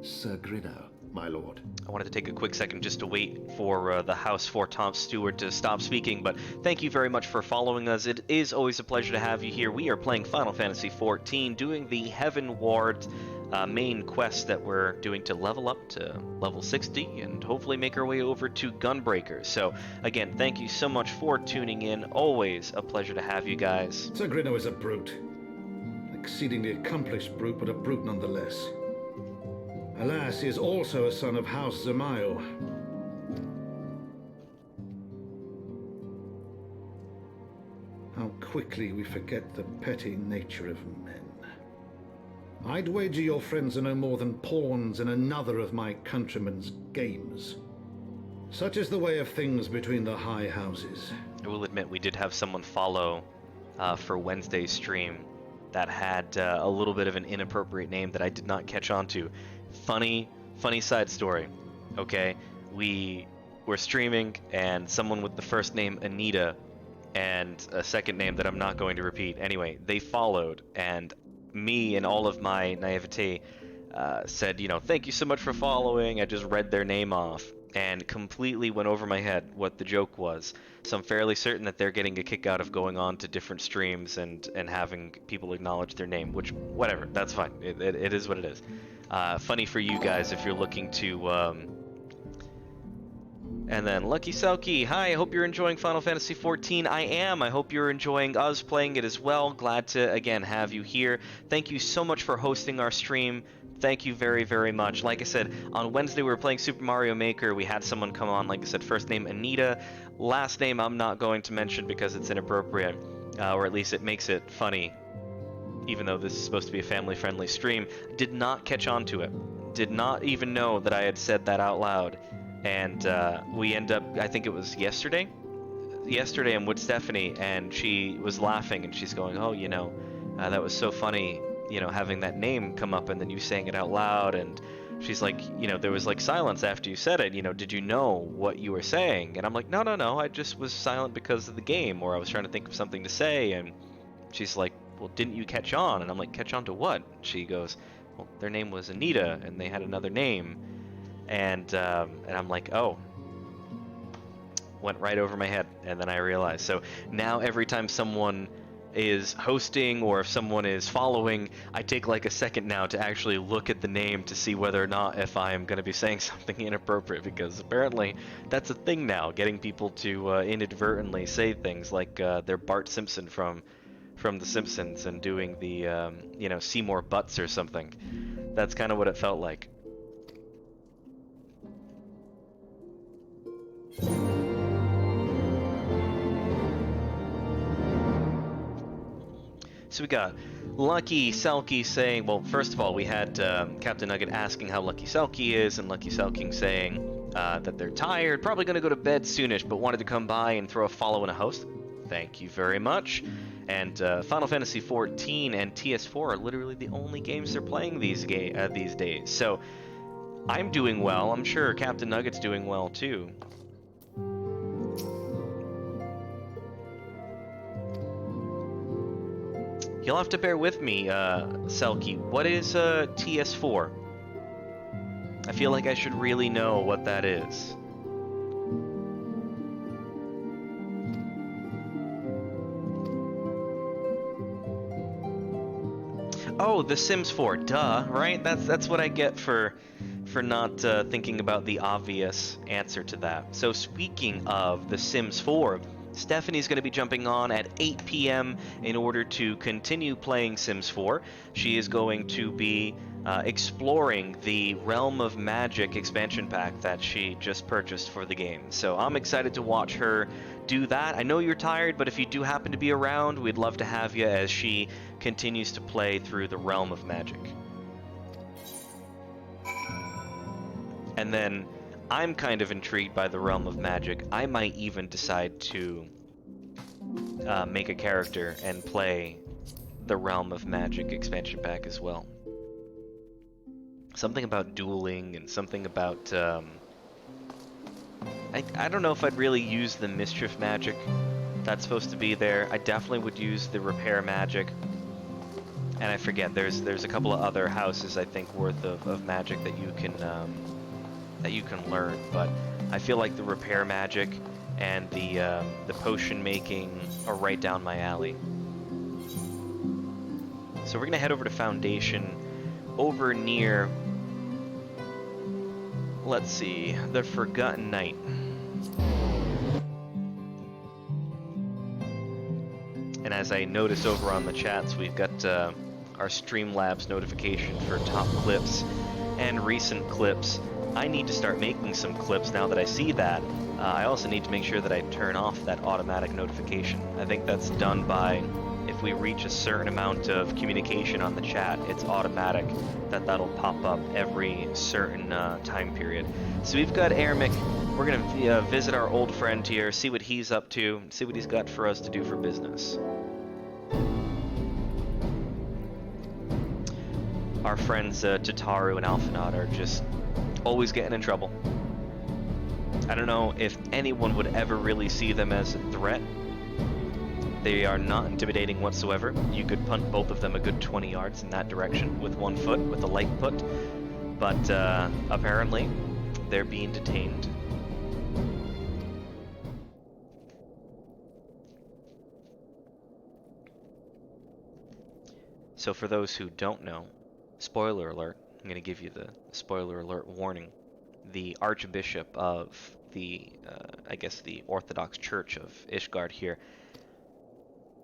Speaker 4: Sir Grinno, my lord.
Speaker 1: I wanted to take a quick second just to wait for the House Fortom Steward to stop speaking, but thank you very much for following us. It is always a pleasure to have you here. We are playing Final Fantasy XIV, doing the Heaven Ward main quest that we're doing to level up to level 60 and hopefully make our way over to Gunbreaker. So again, thank you so much for tuning in. Always a pleasure to have you guys.
Speaker 2: Sir Grinno is a brute. An exceedingly accomplished brute, but a brute nonetheless. Alas, he is also a son of House Zamail. How quickly we forget the petty nature of men. I'd wager your friends are no more than pawns in another of my countrymen's games. Such is the way of things between the high houses.
Speaker 1: I will admit we did have someone follow for Wednesday's stream that had a little bit of an inappropriate name that I did not catch on to. Funny side story. Okay, we're were streaming, and someone with the first name Anita and a second name that I'm not going to repeat. Anyway, they followed, and me and all of my naivete said, thank you so much for following. I just read their name off and completely went over my head what the joke was. So I'm fairly certain that they're getting a kick out of going on to different streams and having people acknowledge their name, which, whatever, that's fine. It is what it is. Funny for you guys if you're looking to... And then Lucky Selkie, hi, I hope you're enjoying Final Fantasy XIV. I am. I hope you're enjoying us playing it as well. Glad to, again, have you here. Thank you so much for hosting our stream. Thank you very, very much. Like I said, on Wednesday we were playing Super Mario Maker. We had someone come on, like I said, first name Anita. Last name I'm not going to mention because it's inappropriate, or at least it makes it funny, even though this is supposed to be a family-friendly stream. Did not catch on to it. Did not even know that I had said that out loud. And we end up, I think it was yesterday I'm with Stephanie, and she was laughing, and she's going, oh, that was so funny, having that name come up and then you saying it out loud. And she's like, there was like silence after you said it, did you know what you were saying? And I'm like, no, I just was silent because of the game, or I was trying to think of something to say. And she's like, well, didn't you catch on? And I'm like, catch on to what? She goes, well, their name was Anita and they had another name. And I'm like, oh, went right over my head. And then I realized. So now every time someone is hosting or if someone is following, I take like a second now to actually look at the name to see whether or not if I'm going to be saying something inappropriate, because apparently that's a thing now, getting people to inadvertently say things like they're Bart Simpson from The Simpsons and doing the, Seymour Butts or something. That's kind of what it felt like. So we got Lucky Selkie saying, well, first of all, we had Captain Nugget asking how Lucky Selkie is, and Lucky Selkie saying that they're tired, probably going to go to bed soonish, but wanted to come by and throw a follow and a host. Thank you very much. And Final Fantasy XIV and TS4 are literally the only games they're playing these days. So I'm doing well. I'm sure Captain Nugget's doing well too. You'll have to bear with me, Selkie. What is TS4? I feel like I should really know what that is. Oh, The Sims 4. Duh, right? That's what I get for not thinking about the obvious answer to that. So speaking of The Sims 4, Stephanie's going to be jumping on at 8 p.m. in order to continue playing Sims 4. She is going to be exploring the Realm of Magic expansion pack that she just purchased for the game. So I'm excited to watch her do that. I know you're tired, but if you do happen to be around, we'd love to have you as she continues to play through the Realm of Magic. And then I'm kind of intrigued by the Realm of Magic. I might even decide to make a character and play the Realm of Magic expansion pack as well. Something about dueling and something about... I don't know if I'd really use the Mischief Magic that's supposed to be there. I definitely would use the Repair Magic. And I forget, there's a couple of other houses, I think, worth of magic that you can learn, but I feel like the Repair Magic and the potion making are right down my alley. So we're gonna head over to Foundation, over near, let's see, the Forgotten Knight. And as I noticed over on the chats, we've got our Streamlabs notification for top clips and recent clips. I need to start making some clips now that I see that. I also need to make sure that I turn off that automatic notification. I think that's done by, if we reach a certain amount of communication on the chat, it's automatic that'll pop up every certain time period. So we've got Ermic. We're gonna visit our old friend here, see what he's up to, see what he's got for us to do for business. Our friends Tataru and Alphanaut are just always getting in trouble. I don't know if anyone would ever really see them as a threat. They are not intimidating whatsoever. You could punt both of them a good 20 yards in that direction with one foot, with a light foot. But apparently, they're being detained. So for those who don't know, spoiler alert, I'm going to give you the spoiler alert warning. The Archbishop of the, I guess the Orthodox Church of Ishgard here,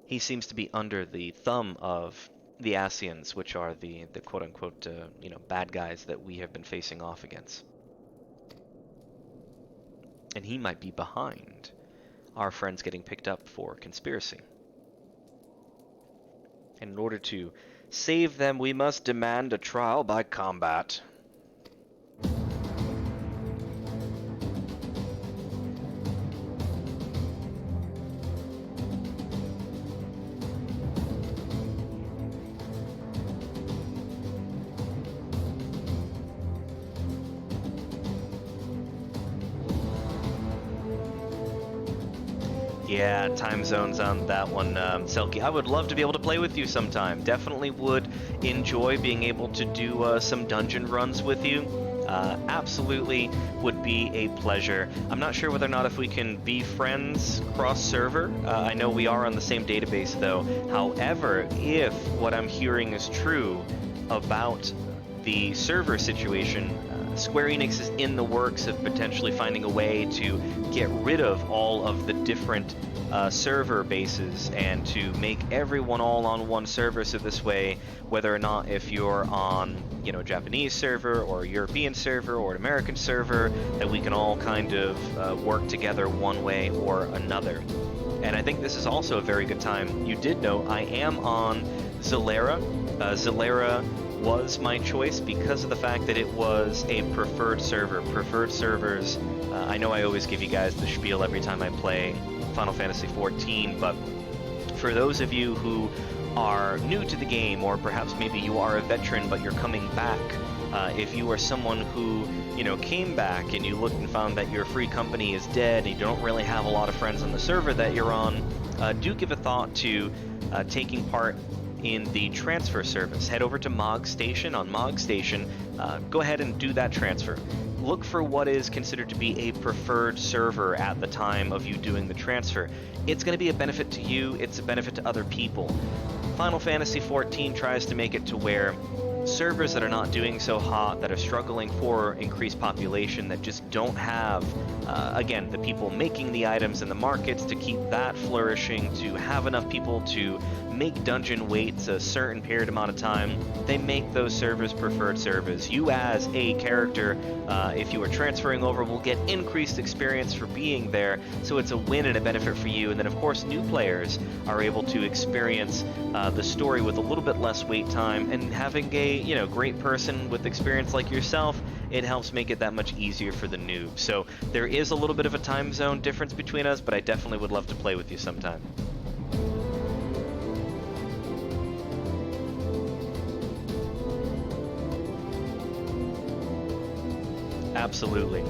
Speaker 1: he seems to be under the thumb of the Ascians, which are the quote-unquote, bad guys that we have been facing off against. And he might be behind our friends getting picked up for conspiracy. And in order to save them, we must demand a trial by combat. Yeah, time zones on that one, Selkie. I would love to be able to play with you sometime. Definitely would enjoy being able to do some dungeon runs with you. Absolutely would be a pleasure. I'm not sure whether or not if we can be friends cross-server. I know we are on the same database, though. However, if what I'm hearing is true about the server situation, Square Enix is in the works of potentially finding a way to get rid of all of the different server bases and to make everyone all on one server, so this way, whether or not if you're on, a Japanese server or a European server or an American server, that we can all kind of work together one way or another. And I think this is also a very good time. You did know I am on Zalera. Zalera was my choice because of the fact that it was a preferred server. Preferred servers, I know I always give you guys the spiel every time I play Final Fantasy XIV, but for those of you who are new to the game, or perhaps maybe you are a veteran but you're coming back, if you are someone who, came back and you looked and found that your free company is dead and you don't really have a lot of friends on the server that you're on, do give a thought to taking part in the transfer service. Head over to Mog Station. On Mog Station, go ahead and do that transfer. Look for what is considered to be a preferred server at the time of you doing the transfer. It's going to be a benefit to you, it's a benefit to other people. Final Fantasy XIV tries to make it to where servers that are not doing so hot, that are struggling for increased population, that just don't have, again, the people making the items in the markets to keep that flourishing, to have enough people to make dungeon waits a certain period amount of time, they make those servers preferred servers. You as a character, if you are transferring over, will get increased experience for being there, so it's a win and a benefit for you. And then of course new players are able to experience the story with a little bit less wait time, and having a great person with experience like yourself, it helps make it that much easier for the noob. So there is a little bit of a time zone difference between us, but I definitely would love to play with you sometime. Absolutely.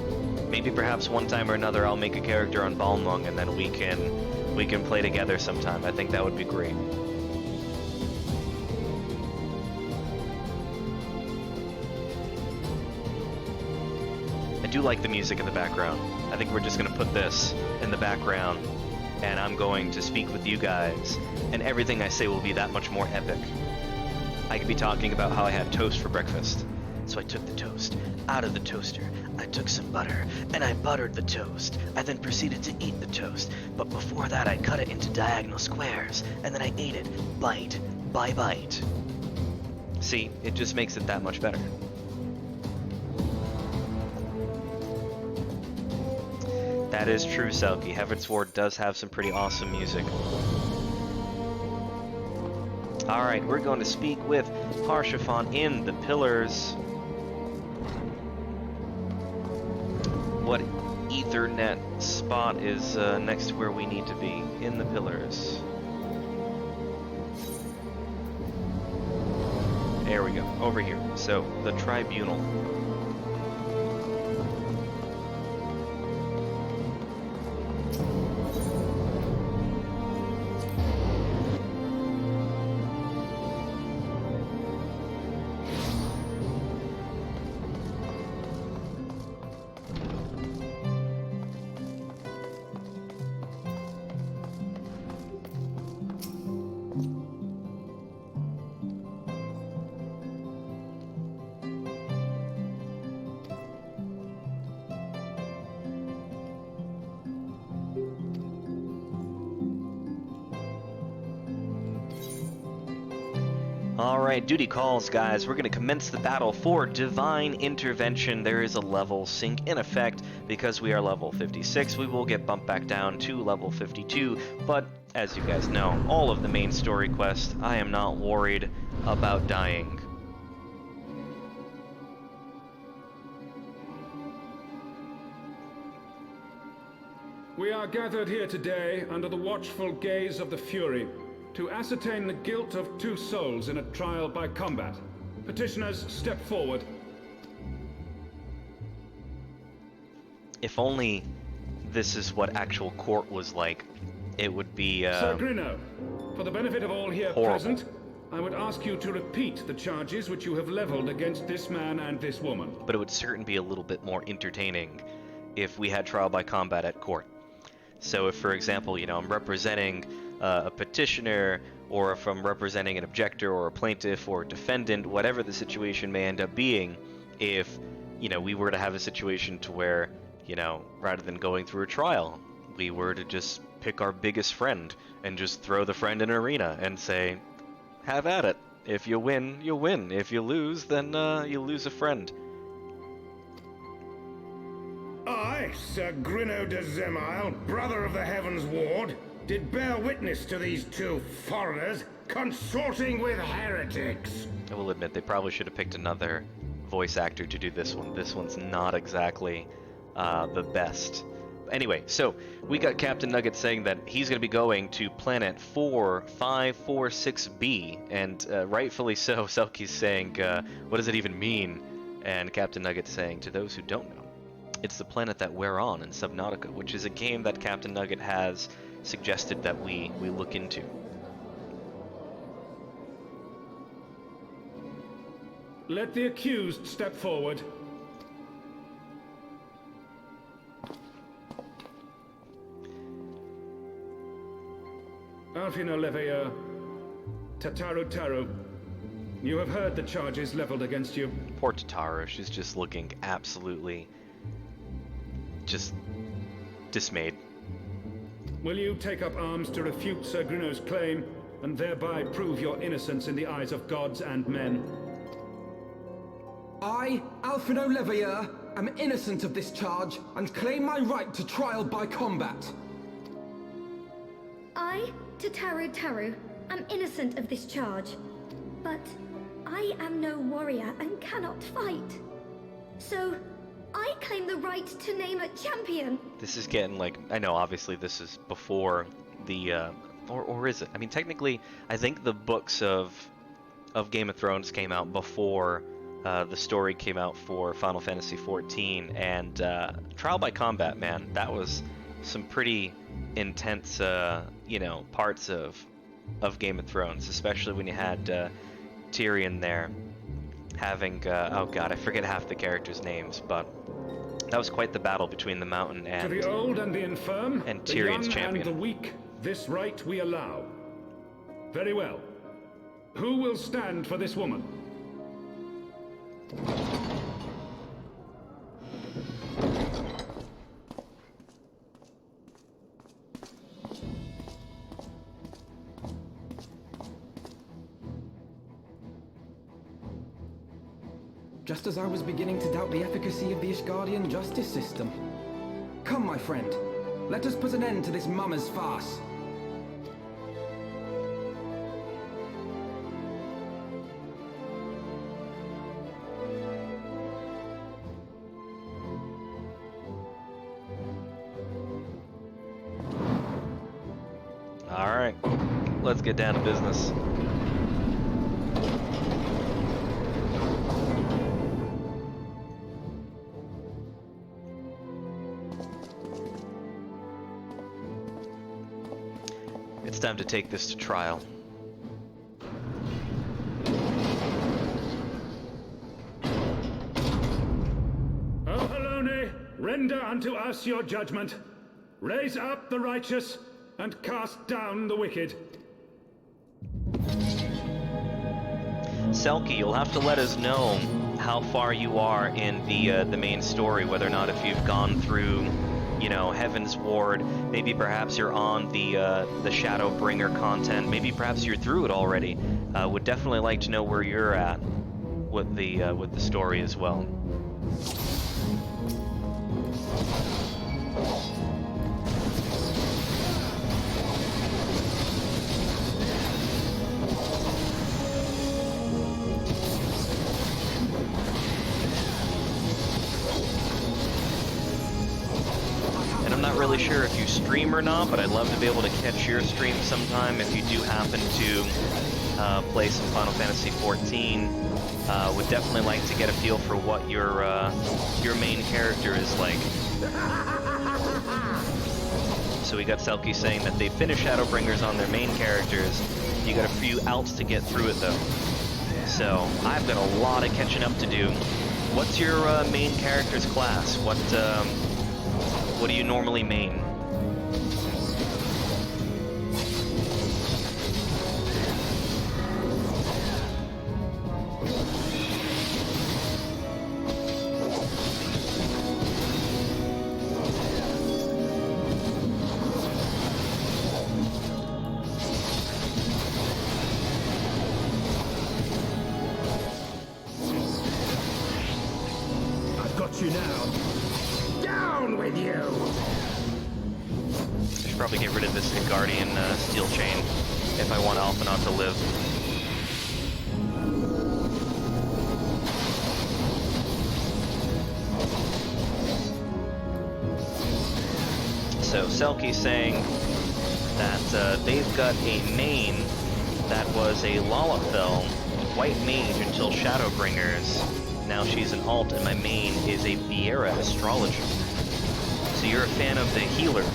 Speaker 1: Maybe perhaps one time or another I'll make a character on Balmung and then we can play together sometime. I think that would be great. I do like the music in the background. I think we're just going to put this in the background and I'm going to speak with you guys, and everything I say will be that much more epic. I could be talking about how I had toast for breakfast. So I took the toast out of the toaster. I took some butter and I buttered the toast. I then proceeded to eat the toast. But before that, I cut it into diagonal squares and then I ate it bite by bite. See, it just makes it that much better. That is true, Selkie. Heavensward does have some pretty awesome music. Alright, we're going to speak with Harshaphon in the Pillars. What Ethernet spot is next to where we need to be? In the Pillars. There we go, over here. So, the Tribunal. Alright, duty calls, guys. We're going to commence the battle for Divine Intervention. There is a level sync in effect. Because we are level 56, we will get bumped back down to level 52. But, as you guys know, all of the main story quests, I am not worried about dying.
Speaker 5: We are gathered here today under the watchful gaze of the Fury to ascertain the guilt of 2 souls in a trial by combat. Petitioners, step forward.
Speaker 1: If only this is what actual court was like, it would be,
Speaker 5: Sir Grino, for the benefit of all here
Speaker 1: horrible.
Speaker 5: present, I would ask you to repeat the charges which you have leveled against this man and this woman.
Speaker 1: But it would certainly be a little bit more entertaining if we had trial by combat at court. So if, for example, you know, I'm representing a petitioner, or if I'm representing an objector or a plaintiff or a defendant, whatever the situation may end up being, if, you know, we were to have a situation to where, you know, rather than going through a trial, we were to just pick our biggest friend and just throw the friend in an arena and say, have at it. If you win, you win. If you lose, then you lose a friend.
Speaker 6: I, Sir Grino de Zemile, brother of the Heavens Ward, did bear witness to these 2 foreigners consorting with heretics.
Speaker 1: I will admit, they probably should have picked another voice actor to do this one. This one's not exactly the best. Anyway, so we got Captain Nugget saying that he's going to be going to planet 4546b, and rightfully so, Selkie's saying, what does it even mean? And Captain Nugget saying, to those who don't know, it's the planet that we're on in Subnautica, which is a game that Captain Nugget has suggested that we look into.
Speaker 5: Let the accused step forward. Alfino Leveilleur, Tataru Taru, you have heard the charges leveled against you.
Speaker 1: Poor Tataru, she's just looking absolutely just dismayed.
Speaker 5: Will you take up arms to refute Sir Grino's claim, and thereby prove your innocence in the eyes of gods and men?
Speaker 7: I, Alfino Leveilleur, am innocent of this charge, and claim my right to trial by combat.
Speaker 8: I, Tataru Taru, am innocent of this charge, but I am no warrior and cannot fight. So, I claim the right to name a champion.
Speaker 1: This is getting like, I know obviously this is before the, or is it? I mean, technically, I think the books of Game of Thrones came out before the story came out for Final Fantasy XIV, and Trial by Combat, man, that was some pretty intense, you know, parts of Game of Thrones, especially when you had Tyrion there having, oh god, I forget half the characters' names, but that was quite the battle between the Mountain and
Speaker 5: To the old and the infirm,
Speaker 1: and
Speaker 5: the
Speaker 1: Tyrion's
Speaker 5: young
Speaker 1: champion.
Speaker 5: and the weak, this right we allow. Very well. Who will stand for this woman?
Speaker 7: Just as I was beginning to doubt the efficacy of the Ishgardian justice system. Come, my friend. Let us put an end to this mummer's farce.
Speaker 1: Alright, let's get down to business. It's time to take this to trial.
Speaker 5: O Halone, render unto us your judgment. Raise up the righteous, and cast down the wicked.
Speaker 1: Selkie, you'll have to let us know how far you are in the main story, whether or not if you've gone through you know, Heaven's Ward. Maybe perhaps you're on the Shadowbringer content. Maybe perhaps you're through it already. Would definitely like to know where you're at with the story as well. I'm not really sure if you stream or not, but I'd love to be able to catch your stream sometime if you do happen to play some Final Fantasy XIV. Would definitely like to get a feel for what your main character is like. So we got Selkie saying that they finished Shadowbringers on their main characters. You got a few outs to get through it though. So I've got a lot of catching up to do. What's your main character's class? What do you normally main?
Speaker 6: I've got you now. Down with you!
Speaker 1: I should probably get rid of this Guardian steel chain if I want Alphinaud to live. So Selkie's saying that they've got a main that was a Lalafell white mage until Shadowbringers. Now she's an alt, and my main is a Viera astrologer. So you're a fan of the healers.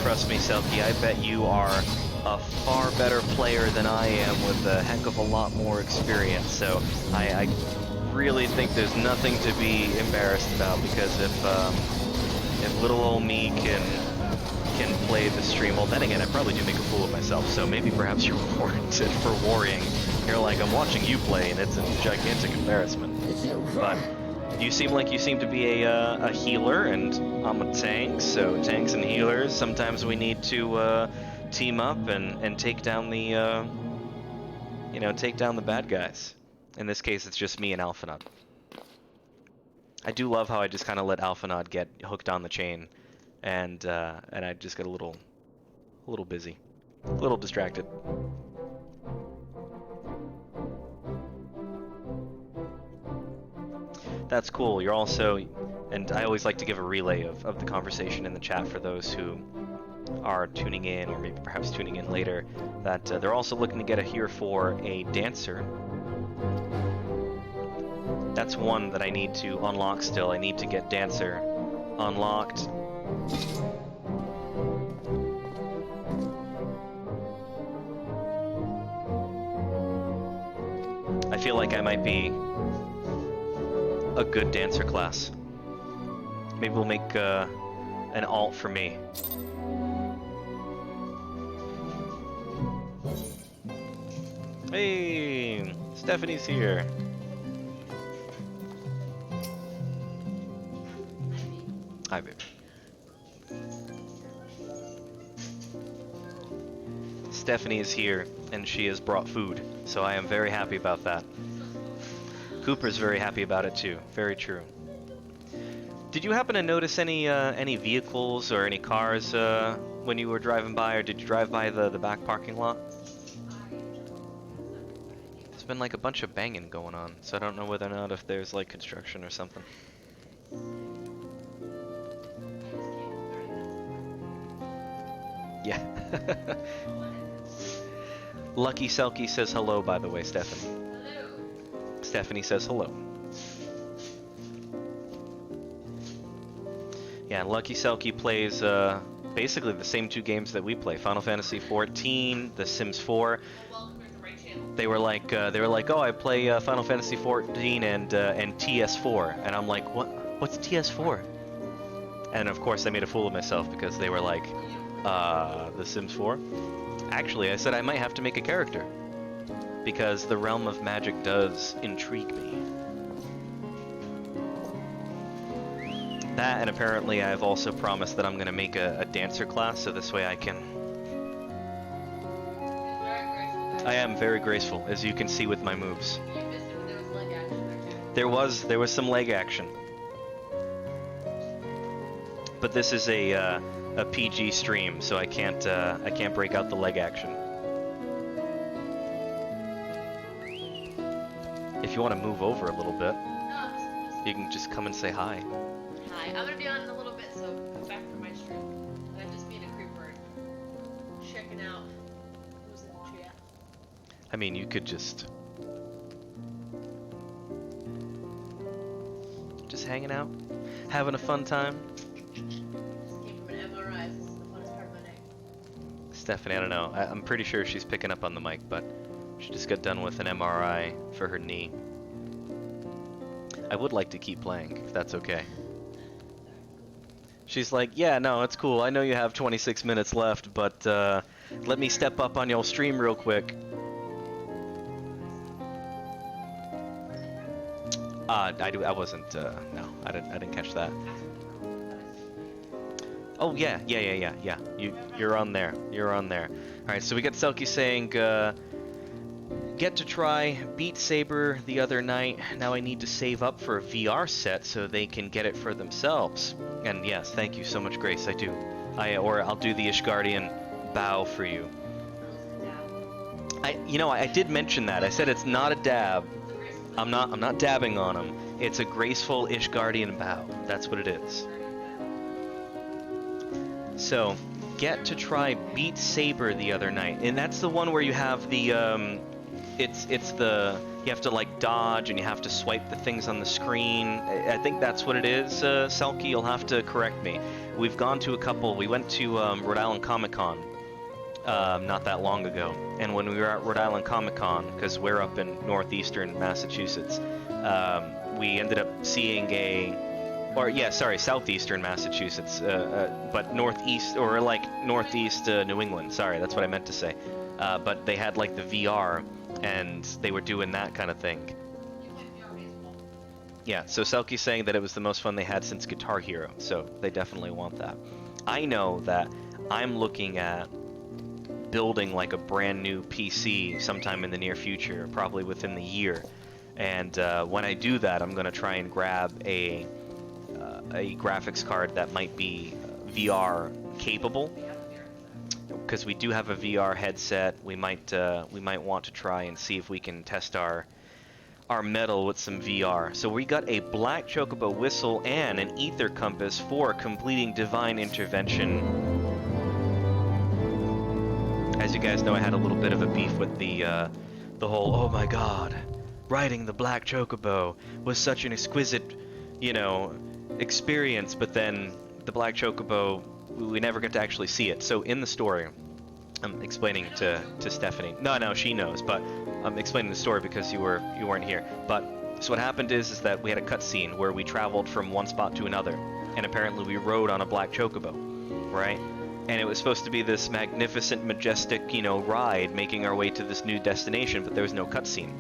Speaker 1: Trust me, Selkie, I bet you are a far better player than I am with a heck of a lot more experience. So I really think there's nothing to be embarrassed about, because if little old me can play the stream, well then again, I probably do make a fool of myself, so maybe perhaps you're warranted for worrying. You're like, I'm watching you play and it's a gigantic embarrassment. But you seem like you seem to be a healer, and I'm a tank, so tanks and healers, sometimes we need to team up and take down the, take down the bad guys. In this case, it's just me and Alphinaud. I do love how I just kind of let Alphinaud get hooked on the chain, and I just got a little busy, a little distracted. That's cool. You're also, and I always like to give a relay of the conversation in the chat for those who are tuning in, or maybe perhaps tuning in later, that they're also looking to get here for a dancer. That's one that I need to unlock still. I need to get Dancer unlocked. I feel like I might be a good Dancer class. Maybe we'll make an alt for me. Hey, Stephanie's here. Hi, baby. Stephanie is here, and she has brought food, so I am very happy about that. Cooper's very happy about it too. Very true. Did you happen to notice any vehicles or any cars when you were driving by, or did you drive by the back parking lot? There's been like a bunch of banging going on, so I don't know whether or not if there's like construction or something. Yeah. Lucky Selkie says hello, by the way, Stephanie. Hello. Stephanie says hello. Yeah, Lucky Selkie plays basically the same two games that we play: Final Fantasy XIV, The Sims 4. They were like, oh, I play Final Fantasy XIV and TS4, and I'm like, what's TS4? And of course, I made a fool of myself because they were like, The Sims 4. Actually, I said I might have to make a character. Because the realm of magic does intrigue me. That, and apparently I've also promised that I'm going to make a dancer class, so this way I can... I am very graceful, as you can see with my moves. There was some leg action. But this is a PG stream, so I can't break out the leg action. If you want to move over a little bit, you can just come and say hi.
Speaker 9: Hi, I'm gonna be on in a little bit, so come back for my stream. And I'm just being a creeper, checking out who's in the chat.
Speaker 1: I mean, you could just hanging out, having a fun time.
Speaker 9: Just came from an MRI, this is the funnest part of my day.
Speaker 1: Stephanie, I don't know. I'm pretty sure she's picking up on the mic, but she just got done with an MRI for her knee. I would like to keep playing, if that's okay. She's like, yeah, no, it's cool. I know you have 26 minutes left, but let me step up on your stream real quick. I wasn't, no, I didn't catch that. Oh, yeah. You're on there. You're on there. Alright, so we got Selkie saying, get to try Beat Saber the other night. Now I need to save up for a VR set so they can get it for themselves. And yes, thank you so much, Grace. I do. Or I'll do the Ishgardian bow for you. I did mention that. I said it's not a dab. I'm not dabbing on him. It's a graceful Ishgardian bow. That's what it is. So, get to try Beat Saber the other night, and that's the one where you have the you have to like dodge and you have to swipe the things on the screen. I think that's what it is. Selkie, you'll have to correct me. We've gone to a couple. We went to Rhode Island Comic Con not that long ago, and when we were at Rhode Island Comic Con, because we're up in northeastern Massachusetts, we ended up seeing southeastern Massachusetts, but northeast, or like northeast New England. Sorry, that's what I meant to say. But they had like the VR, and they were doing that kind of thing. Yeah, so Selkie's saying that it was the most fun they had since Guitar Hero, so they definitely want that. I know that I'm looking at building like a brand new PC sometime in the near future, probably within the year. And when I do that, I'm going to try and grab a graphics card that might be VR capable, because we do have a VR headset. We might want to try and see if we can test our metal with some VR. So we got a black chocobo whistle and an ether compass for completing divine intervention. As you guys know, I had a little bit of a beef with the whole, oh my god, riding the black chocobo was such an exquisite, experience, but then the black chocobo, we never get to actually see it. So in the story, I'm explaining to Stephanie. No, she knows, but I'm explaining the story because you weren't here. But so what happened is that we had a cutscene where we traveled from one spot to another, and apparently we rode on a black chocobo, right? And it was supposed to be this magnificent, majestic, ride making our way to this new destination, but there was no cutscene.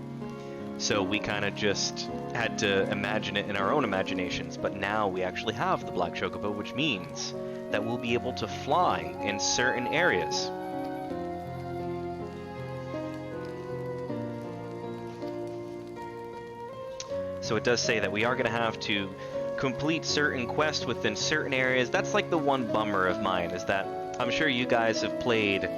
Speaker 1: So we kind of just had to imagine it in our own imaginations. But now we actually have the black chocobo, which means that we'll be able to fly in certain areas. So it does say that we are going to have to complete certain quests within certain areas. That's like the one bummer of mine, is that I'm sure you guys have played,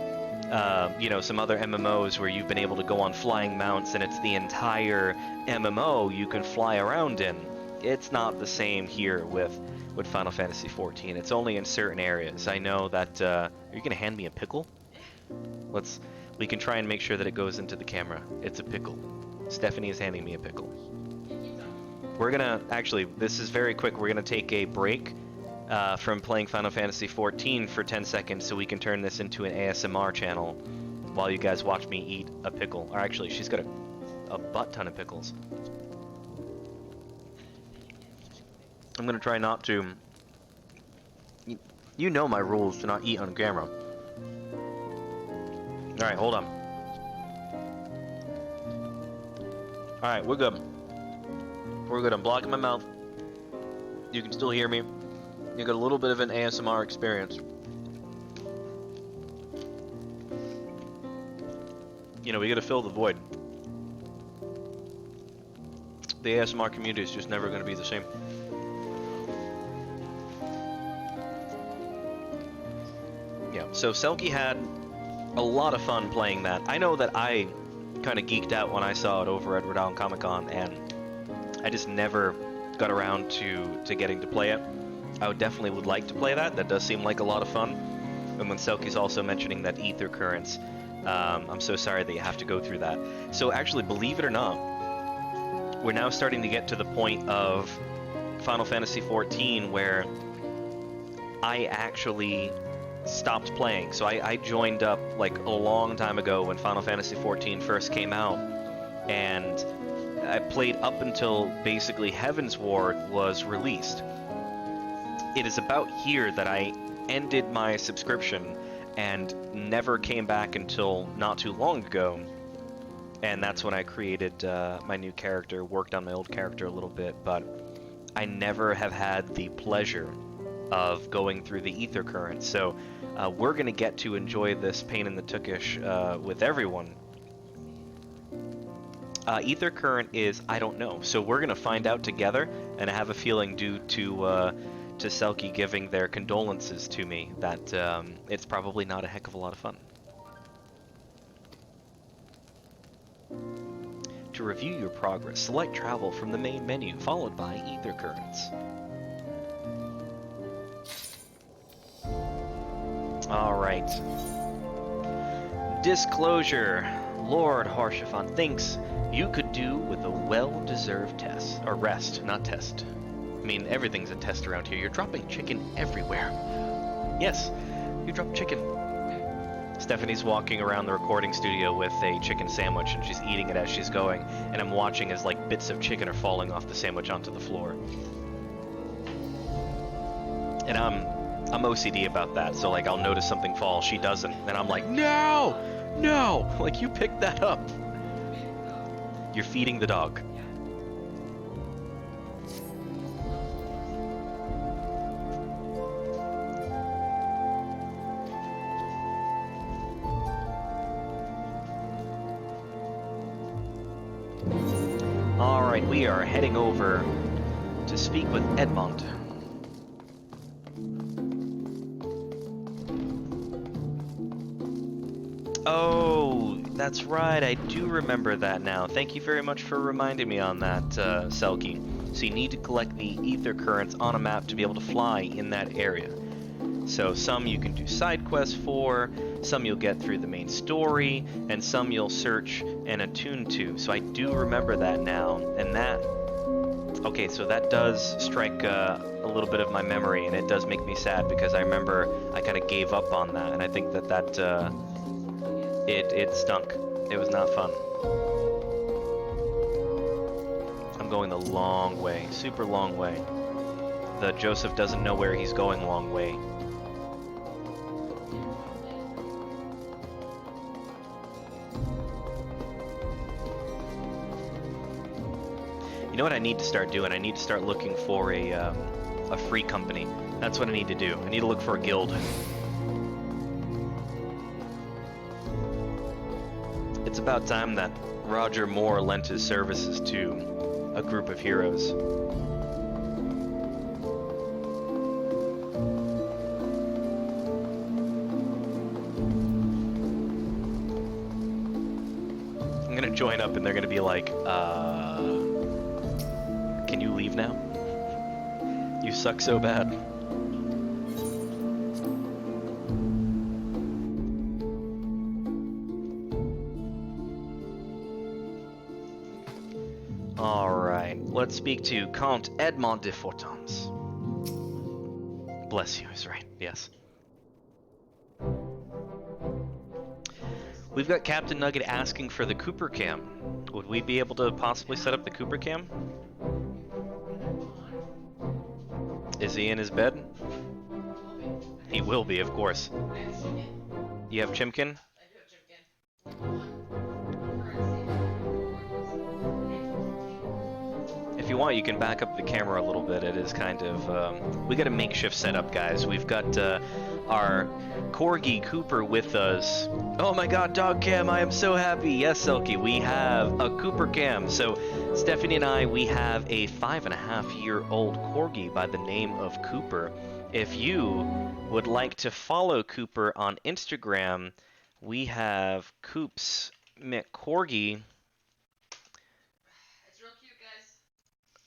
Speaker 1: some other MMOs where you've been able to go on flying mounts and it's the entire MMO you can fly around in. It's not the same here with Final Fantasy XIV. It's only in certain areas. I know that, are you going to hand me a pickle? We can try and make sure that it goes into the camera. It's a pickle. Stephanie is handing me a pickle. We're gonna, actually, this is very quick, we're gonna take a break from playing Final Fantasy XIV for 10 seconds so we can turn this into an ASMR channel while you guys watch me eat a pickle. Or actually, she's got a butt ton of pickles. I'm gonna try not to, you know my rules to not eat on camera. Alright, hold on. Alright, we're good. We're good. I'm blocking my mouth. You can still hear me. You got a little bit of an ASMR experience. You know, we gotta fill the void. The ASMR community is just never gonna be the same. Yeah, so Selkie had a lot of fun playing that. I know that I kind of geeked out when I saw it over at Rhode Island Comic Con, and I just never got around to getting to play it. I would like to play that. That does seem like a lot of fun. And when Selkie's also mentioning that ether currents, I'm so sorry that you have to go through that. So actually, believe it or not, we're now starting to get to the point of Final Fantasy XIV where I actually stopped playing. So I joined up like a long time ago when Final Fantasy XIV first came out, and I played up until basically Heaven's Ward was released. It is about here that I ended my subscription and never came back until not too long ago, and that's when I created my new character, worked on my old character a little bit, but I never have had the pleasure of going through the ether current. So we're going to get to enjoy this pain in the tukish with everyone. Ether current is, I don't know. So we're going to find out together, and I have a feeling due to Selkie giving their condolences to me that it's probably not a heck of a lot of fun. To review your progress, select travel from the main menu, followed by ether currents. Alright. Disclosure. Lord Harshaphon thinks you could do with a well-deserved test. Or rest, not test. I mean, everything's a test around here. You're dropping chicken everywhere. Yes, you drop chicken. Stephanie's walking around the recording studio with a chicken sandwich, and she's eating it as she's going, and I'm watching as, like, bits of chicken are falling off the sandwich onto the floor. And I'm OCD about that, so, like, I'll notice something fall, she doesn't, and I'm like, no! No! Like, you picked that up. You're feeding the dog. Alright, we are heading over to speak with Edmond. Oh, that's right, I do remember that now. Thank you very much for reminding me on that, Selkie. So you need to collect the ether currents on a map to be able to fly in that area. So some you can do side quests for, some you'll get through the main story, and some you'll search and attune to. So I do remember that now, and that... Okay, so that does strike a little bit of my memory, and it does make me sad, because I remember I kind of gave up on that, and I think that it stunk. It was not fun. I'm going the long way, super long way. The Joseph doesn't know where he's going long way. You know what I need to start doing? I need to start looking for a free company. That's what I need to do. I need to look for a guild. It's about time that Roger Moore lent his services to a group of heroes. I'm gonna join up and they're gonna be like, can you leave now? You suck so bad. Alright, let's speak to Count Edmond de Fortans. Bless you, is right, yes. We've got Captain Nugget asking for the Cooper Cam. Would we be able to possibly set up the Cooper Cam? Is he in his bed? He will be, of course. You have Chimkin? if you want, you can back up the camera a little bit. It is kind of, we got a makeshift setup, guys. We've got our Corgi Cooper with us. Oh my god, dog cam, I am so happy. Yes, Selkie, we have a Cooper cam. So Stephanie and I, we have a 5.5-year-old Corgi by the name of Cooper. If you would like to follow Cooper on Instagram, we have Coops McCorgi.
Speaker 9: It's real cute, guys.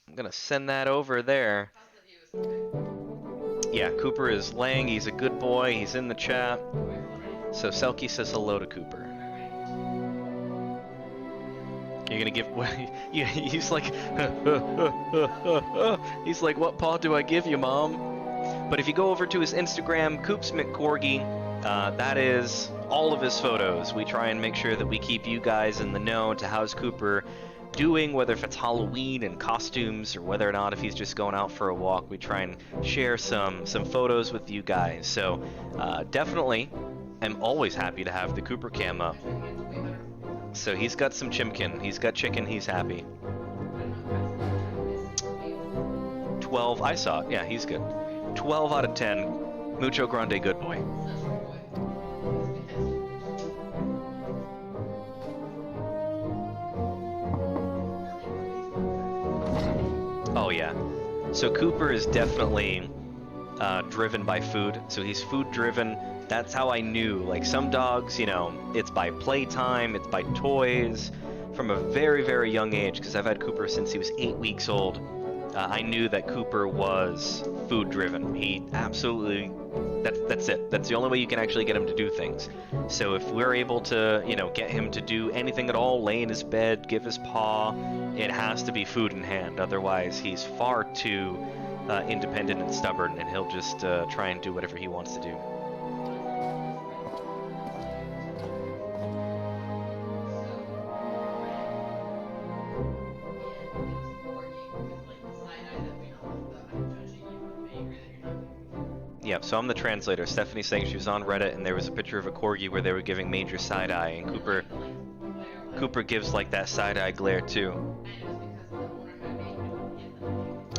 Speaker 1: I'm gonna send that over there.
Speaker 9: How's the view? Is okay?
Speaker 1: Yeah, Cooper is laying. He's a good boy. He's in the chat.
Speaker 9: Alright, already?
Speaker 1: So Selkie says hello to Cooper. You're gonna give. Yeah, he's like. He's like, what paw do I give you, Mom? But if you go over to his Instagram, Coops McCorgi, that is all of his photos. We try and make sure that we keep you guys in the know to how's Cooper doing, whether if it's Halloween and costumes or whether or not if he's just going out for a walk. We try and share some photos with you guys. So definitely, I'm always happy to have the Cooper cam up. So he's got some chimkin. He's got chicken. He's happy. 12. I saw it. Yeah, he's good. 12 out of 10. Mucho grande, good boy. Oh yeah. So Cooper is definitely driven by food. So he's food driven. That's how I knew. Like some dogs, you know, it's by playtime, it's by toys. From a very, very young age, because I've had Cooper since he was 8 weeks old. I knew that Cooper was food driven. He absolutely, that's it. That's the only way you can actually get him to do things. So if we're able to, you know, get him to do anything at all, lay in his bed, give his paw, it has to be food in hand. Otherwise, he's far too independent and stubborn, and he'll just try and do whatever he wants to do. Yep, so I'm the translator. Stephanie's saying she was on Reddit and there was a picture of a corgi where they were giving major side-eye, and Cooper gives like that side-eye glare too.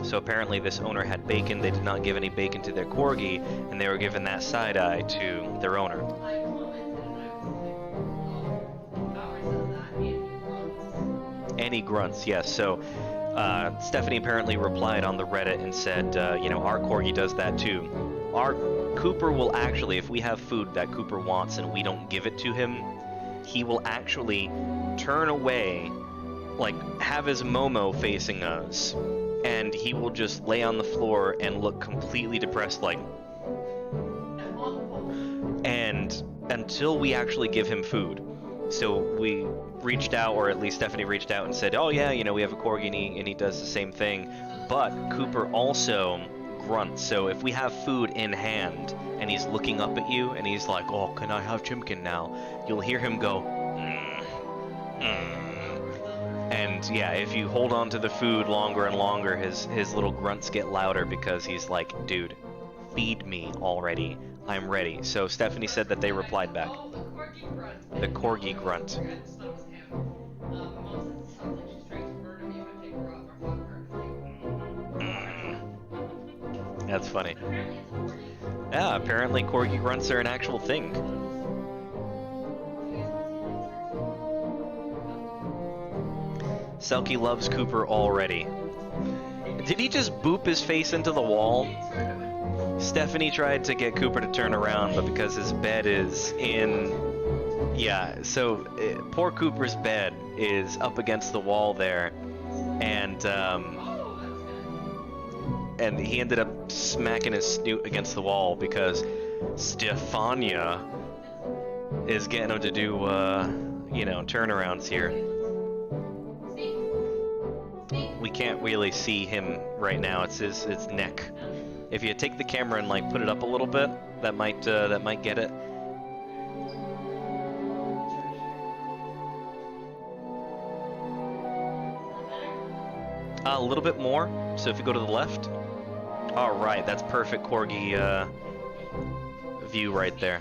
Speaker 1: So apparently this owner had bacon, they did not give any bacon to their corgi, and they were giving that side-eye to their owner. Any grunts, yes. So Stephanie apparently replied on the Reddit and said, you know, our corgi does that too. Our Cooper will actually, if we have food that Cooper wants and we don't give it to him, he will actually turn away, like have his Momo facing us, and he will just lay on the floor and look completely depressed, like, and until we actually give him food. So we reached out, or at least Stephanie reached out and said, oh yeah, you know, we have a corgi and he does the same thing. But Cooper also grunts. So if we have food in hand and he's looking up at you and he's like, oh, can I have chimkin now? You'll hear him go, And yeah, if you hold on to the food longer and longer, his little grunts get louder because he's like, dude, feed me already. I'm ready. So Stephanie said that they replied back.
Speaker 9: Oh, the corgi grunt.
Speaker 1: The corgi grunt. That's funny. Yeah, apparently corgi grunts are an actual thing. Selkie loves Cooper already. Did he just boop his face into the wall? Stephanie tried to get Cooper to turn around, but because his bed is in... Yeah, so poor Cooper's bed is up against the wall there, and he ended up smacking his snoot against the wall because Stefania is getting him to do, you know, turnarounds here. We can't really see him right now. It's his neck. If you take the camera and like put it up a little bit, that might get it. A little bit more. So if you go to the left. All right, that's perfect corgi view right there.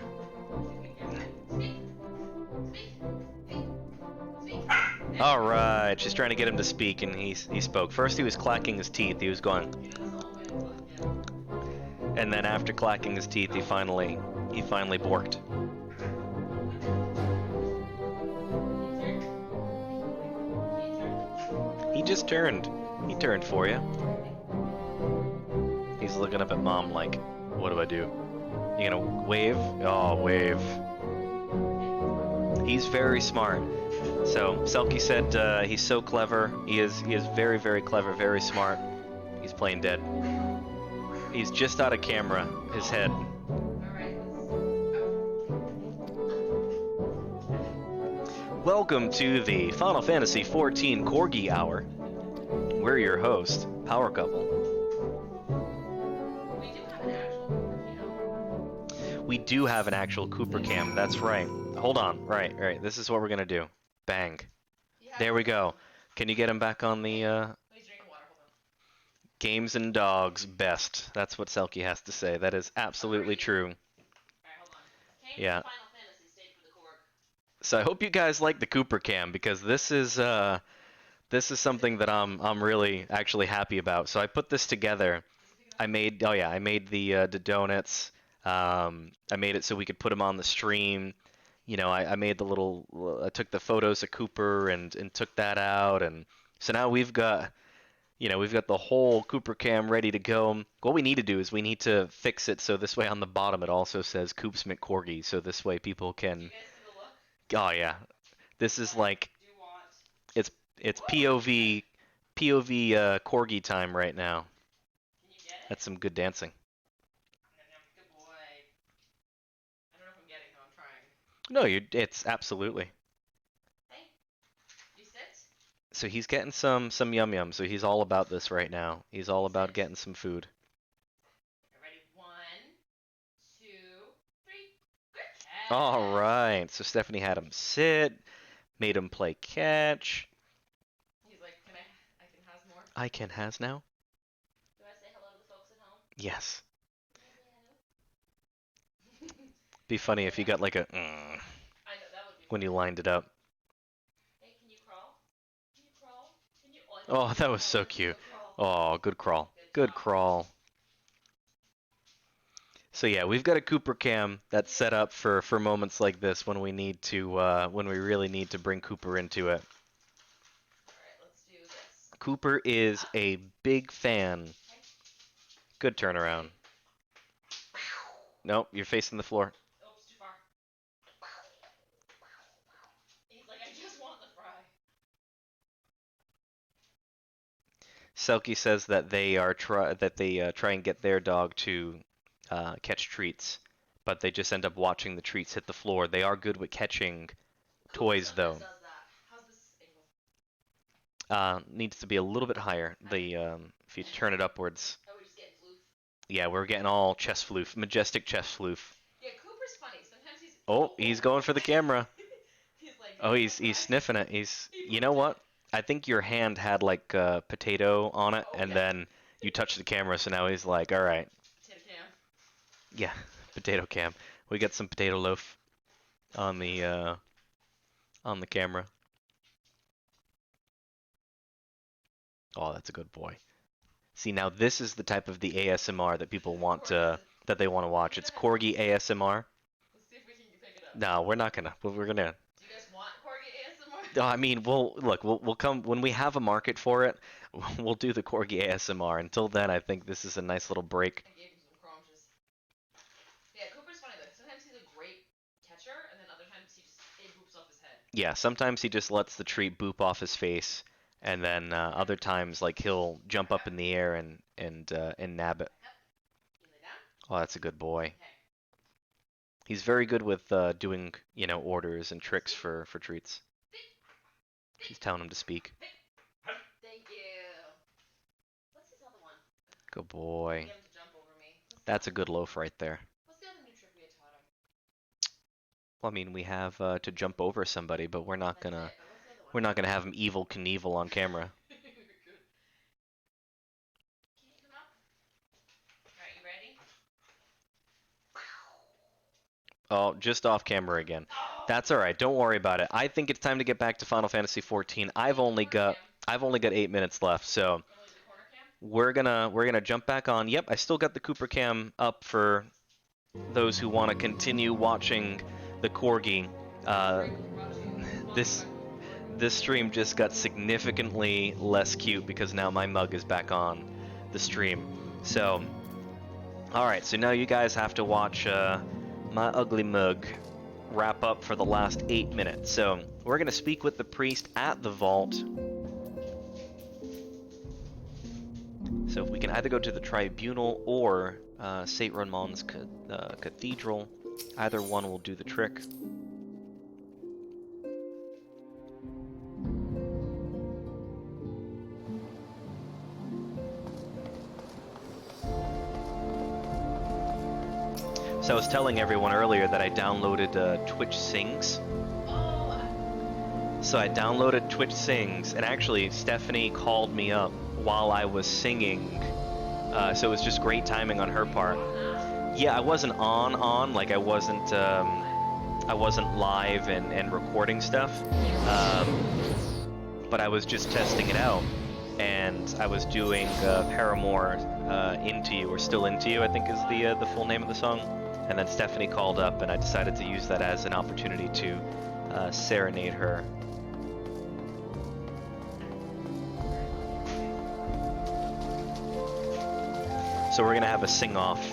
Speaker 1: All right, she's trying to get him to speak, and he spoke. First, he was clacking his teeth. He was going, and then after clacking his teeth, he finally borked. He just turned. He turned for you. He's looking up at Mom like, what do I do? You gonna wave? Oh, wave. He's very smart. So Selkie said he's so clever. He is very, very clever, very smart. He's playing dead. He's just out of camera. His head. Welcome to the Final Fantasy XIV Corgi Hour. We're your host, Power Couple. We do have an actual Cooper cam. That's right. Hold on. Right. This is what we're gonna do. Bang. There we go. Can you get him back on the Games and Dogs best? That's what Selkie has to say. That is absolutely true. Yeah. So I hope you guys like the Cooper cam, because this is something that I'm really actually happy about. So I put this together. I made the donuts. I made it so we could put them on the stream. You know, I made the little. I took the photos of Cooper and took that out, and so now we've got the whole Cooper cam ready to go. What we need to do is we need to fix it so this way on the bottom it also says Coops McCorgy, so this way people can. Oh yeah, this is like it's POV Corgi time right now. That's some good dancing. No, it's absolutely. So he's getting some yum yum. So he's all about this right now. He's all about getting some food.
Speaker 9: Ready? 1, 2, 3.
Speaker 1: All right. So Stephanie had him sit, made him play catch.
Speaker 9: He's like, I can has more?
Speaker 1: I can has now?
Speaker 9: Do I say hello to the folks at home?
Speaker 1: Yes. Be funny if you got like a
Speaker 9: I know, that would be
Speaker 1: when
Speaker 9: funny.
Speaker 1: you lined it up.
Speaker 9: Hey, can you crawl? Can you crawl? Can you...
Speaker 1: Oh, that was so cute. Oh, good crawl. Good crawl. So yeah, we've got a Cooper cam that's set up for moments like this when we need to when we really need to bring Cooper into it.
Speaker 9: Alright, let's do this.
Speaker 1: Cooper is a big fan. Good turnaround. Nope, you're facing the floor.
Speaker 9: Oops, too far. He's like, I just want the fry.
Speaker 1: Selkie says that they try and get their dog to catch treats, but they just end up watching the treats hit the floor. They are good with catching toys, though.
Speaker 9: How's this angle?
Speaker 1: Needs to be a little bit higher. If you turn it upwards.
Speaker 9: Oh, we're just getting floof.
Speaker 1: Yeah, we're getting all chest floof, majestic chest floof.
Speaker 9: Yeah, Cooper's funny. Sometimes he's...
Speaker 1: Oh, he's going for the camera.
Speaker 9: He's like...
Speaker 1: Oh, he's sniffing it. You know what? I think your hand had like a potato on it, and then you touched the camera, so now he's like, all right.
Speaker 9: Potato cam.
Speaker 1: Yeah, potato cam. We got some potato loaf on the camera. Oh, that's a good boy. See, now this is the type of the ASMR that people want that they want to watch. It's Corgi ASMR.
Speaker 9: Let's see if we can pick it up.
Speaker 1: No, we're not gonna. We're gonna.
Speaker 9: Do you guys want Corgi ASMR?
Speaker 1: I mean, we'll come when we have a market for it. We'll do the Corgi ASMR. Until then, I think this is a nice little break.
Speaker 9: I gave him some crunches. Yeah, Cooper's funny though. Sometimes he's a great catcher, and then other times it boops off his head.
Speaker 1: Yeah, sometimes he just lets the treat boop off his face, and then other times like he'll jump up in the air and nab it. Oh, that's a good boy. He's very good with doing orders and tricks for treats. She's telling him to speak.
Speaker 9: Thank you. What's this other one?
Speaker 1: Good boy.
Speaker 9: Get him to jump over me.
Speaker 1: That's a good loaf right there.
Speaker 9: What's the other new trick we had taught him?
Speaker 1: Well, I mean, we have to jump over somebody, but we're not gonna have him Evil Knievel on camera.
Speaker 9: Can you come up? Alright, you ready?
Speaker 1: Oh, just off camera again. That's all right. Don't worry about it. I think it's time to get back to Final Fantasy XIV. I've only got 8 minutes left, so we're gonna jump back on. Yep, I still got the Cooper Cam up for those who want to continue watching the Corgi. This stream just got significantly less cute because now my mug is back on the stream. So, all right. So now you guys have to watch my ugly mug wrap up for the last 8 minutes. So we're gonna speak with the priest at the vault. So if we can either go to the tribunal or Saint Ramon's cathedral, either one will do the trick. So I was telling everyone earlier that I downloaded Twitch Sings. So I downloaded Twitch Sings, and actually Stephanie called me up while I was singing. So it was just great timing on her part. Yeah, I wasn't like I wasn't live and recording stuff. But I was just testing it out, and I was doing Paramore Into You, or Still Into You, I think is the full name of the song. And then Stephanie called up, and I decided to use that as an opportunity to serenade her. So we're gonna have a sing-off.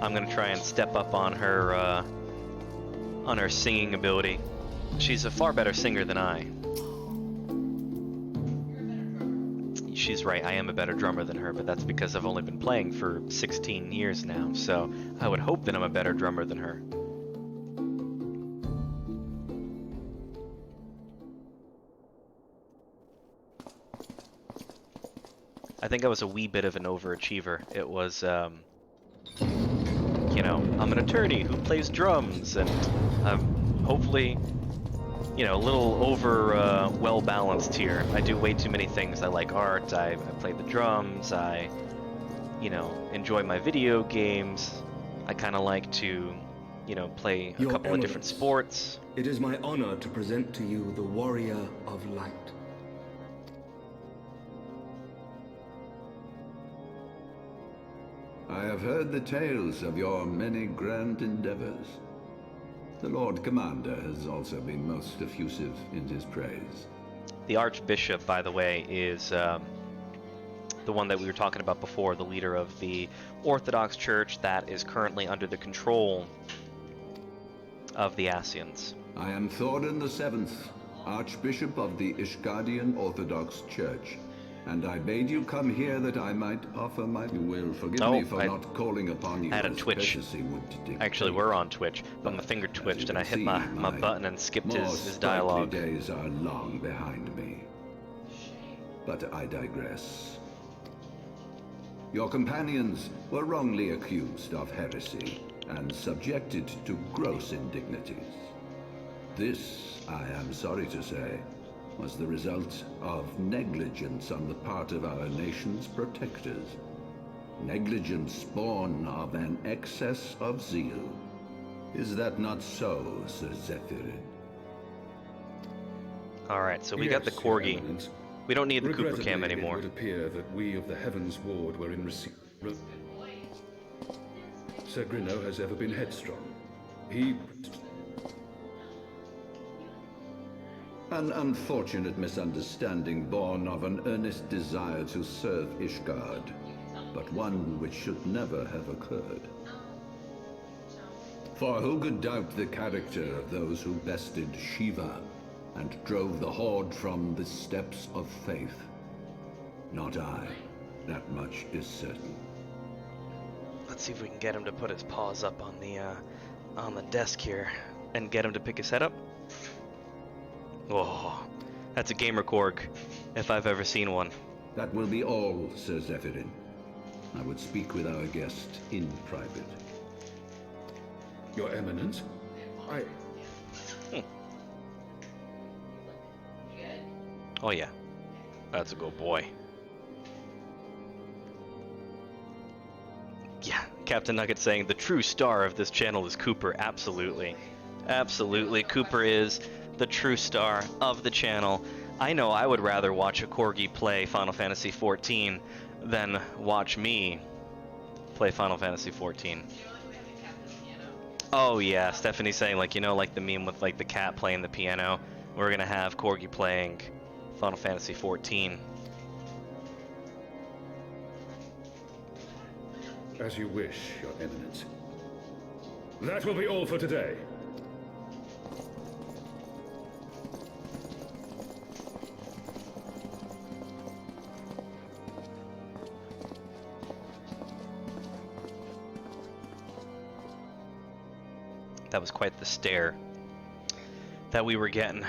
Speaker 1: I'm gonna try and step up on her singing ability. She's a far better singer than I. She's right, I am a better drummer than her, but that's because I've only been playing for 16 years now, so I would hope that I'm a better drummer than her. I think I was a wee bit of an overachiever. It was, you know, I'm an attorney who plays drums, and I'm hopefully, you know, a little over well-balanced here. I do way too many things. I like art, I play the drums, I, you know, enjoy my video games. I kind of like to, you know, play a couple of different sports.
Speaker 10: It is my honor to present to you the Warrior of Light.
Speaker 11: I have heard the tales of your many grand endeavors. The Lord Commander has also been most effusive in his praise.
Speaker 1: The Archbishop, by the way, is the one that we were talking about before, the leader of the Orthodox Church that is currently under the control of the Asians.
Speaker 11: I am Thorin VII, Archbishop of the Ishgardian Orthodox Church, and I bade you come here that I might offer my... You will forgive me for not calling upon you.
Speaker 1: I had a Twitch. Actually, we're on Twitch, but my finger twitched and I hit my button and skipped his dialogue.
Speaker 11: Days are long behind me. But I digress. Your companions were wrongly accused of heresy and subjected to gross indignities. This, I am sorry to say, was the result of negligence on the part of our nation's protectors. Negligence born of an excess of zeal. Is that not so, Sir Zephyrin?
Speaker 1: Alright, so we got the Corgi. We don't need the Cooper Cam anymore.
Speaker 5: It would appear that we of the Heavens Ward were in receipt. Sir Grinno has ever been headstrong. He...
Speaker 11: An unfortunate misunderstanding born of an earnest desire to serve Ishgard, but one which should never have occurred. For who could doubt the character of those who bested Shiva and drove the Horde from the steps of faith? Not I. That much is certain.
Speaker 1: Let's see if we can get him to put his paws up on the desk here and get him to pick his head up. Oh, that's a gamer Korg, if I've ever seen one.
Speaker 11: That will be all, Sir Zephyrin. I would speak with our guest in private.
Speaker 5: Your Eminence?
Speaker 1: Oh yeah, that's a good boy. Captain Nugget saying the true star of this channel is Cooper. Absolutely. Absolutely. Cooper is the true star of the channel. I know I would rather watch a Corgi play Final Fantasy XIV than watch me play Final Fantasy XIV. Oh yeah, Stephanie's saying, like, you know, like the meme with like the cat playing the piano. We're gonna have Corgi playing Final Fantasy XIV.
Speaker 5: As you wish, Your Eminence. That will be all for today.
Speaker 1: That was quite the stare that we were getting.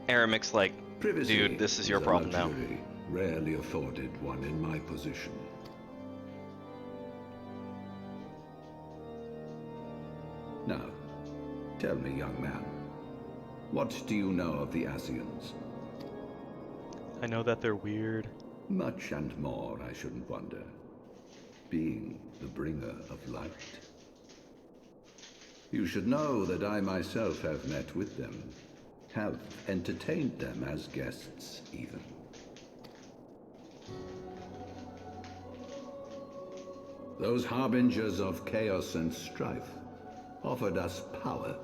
Speaker 1: Aramic's like,
Speaker 11: Privacy
Speaker 1: dude, this is your problem now.
Speaker 11: luxury rarely afforded one in my position. Now, tell me, young man, what do you know of the Asians?
Speaker 1: I know that they're weird.
Speaker 11: Much and more, I shouldn't wonder. Being the bringer of light. You should know that I myself have met with them, have entertained them as guests, even. Those harbingers of chaos and strife offered us power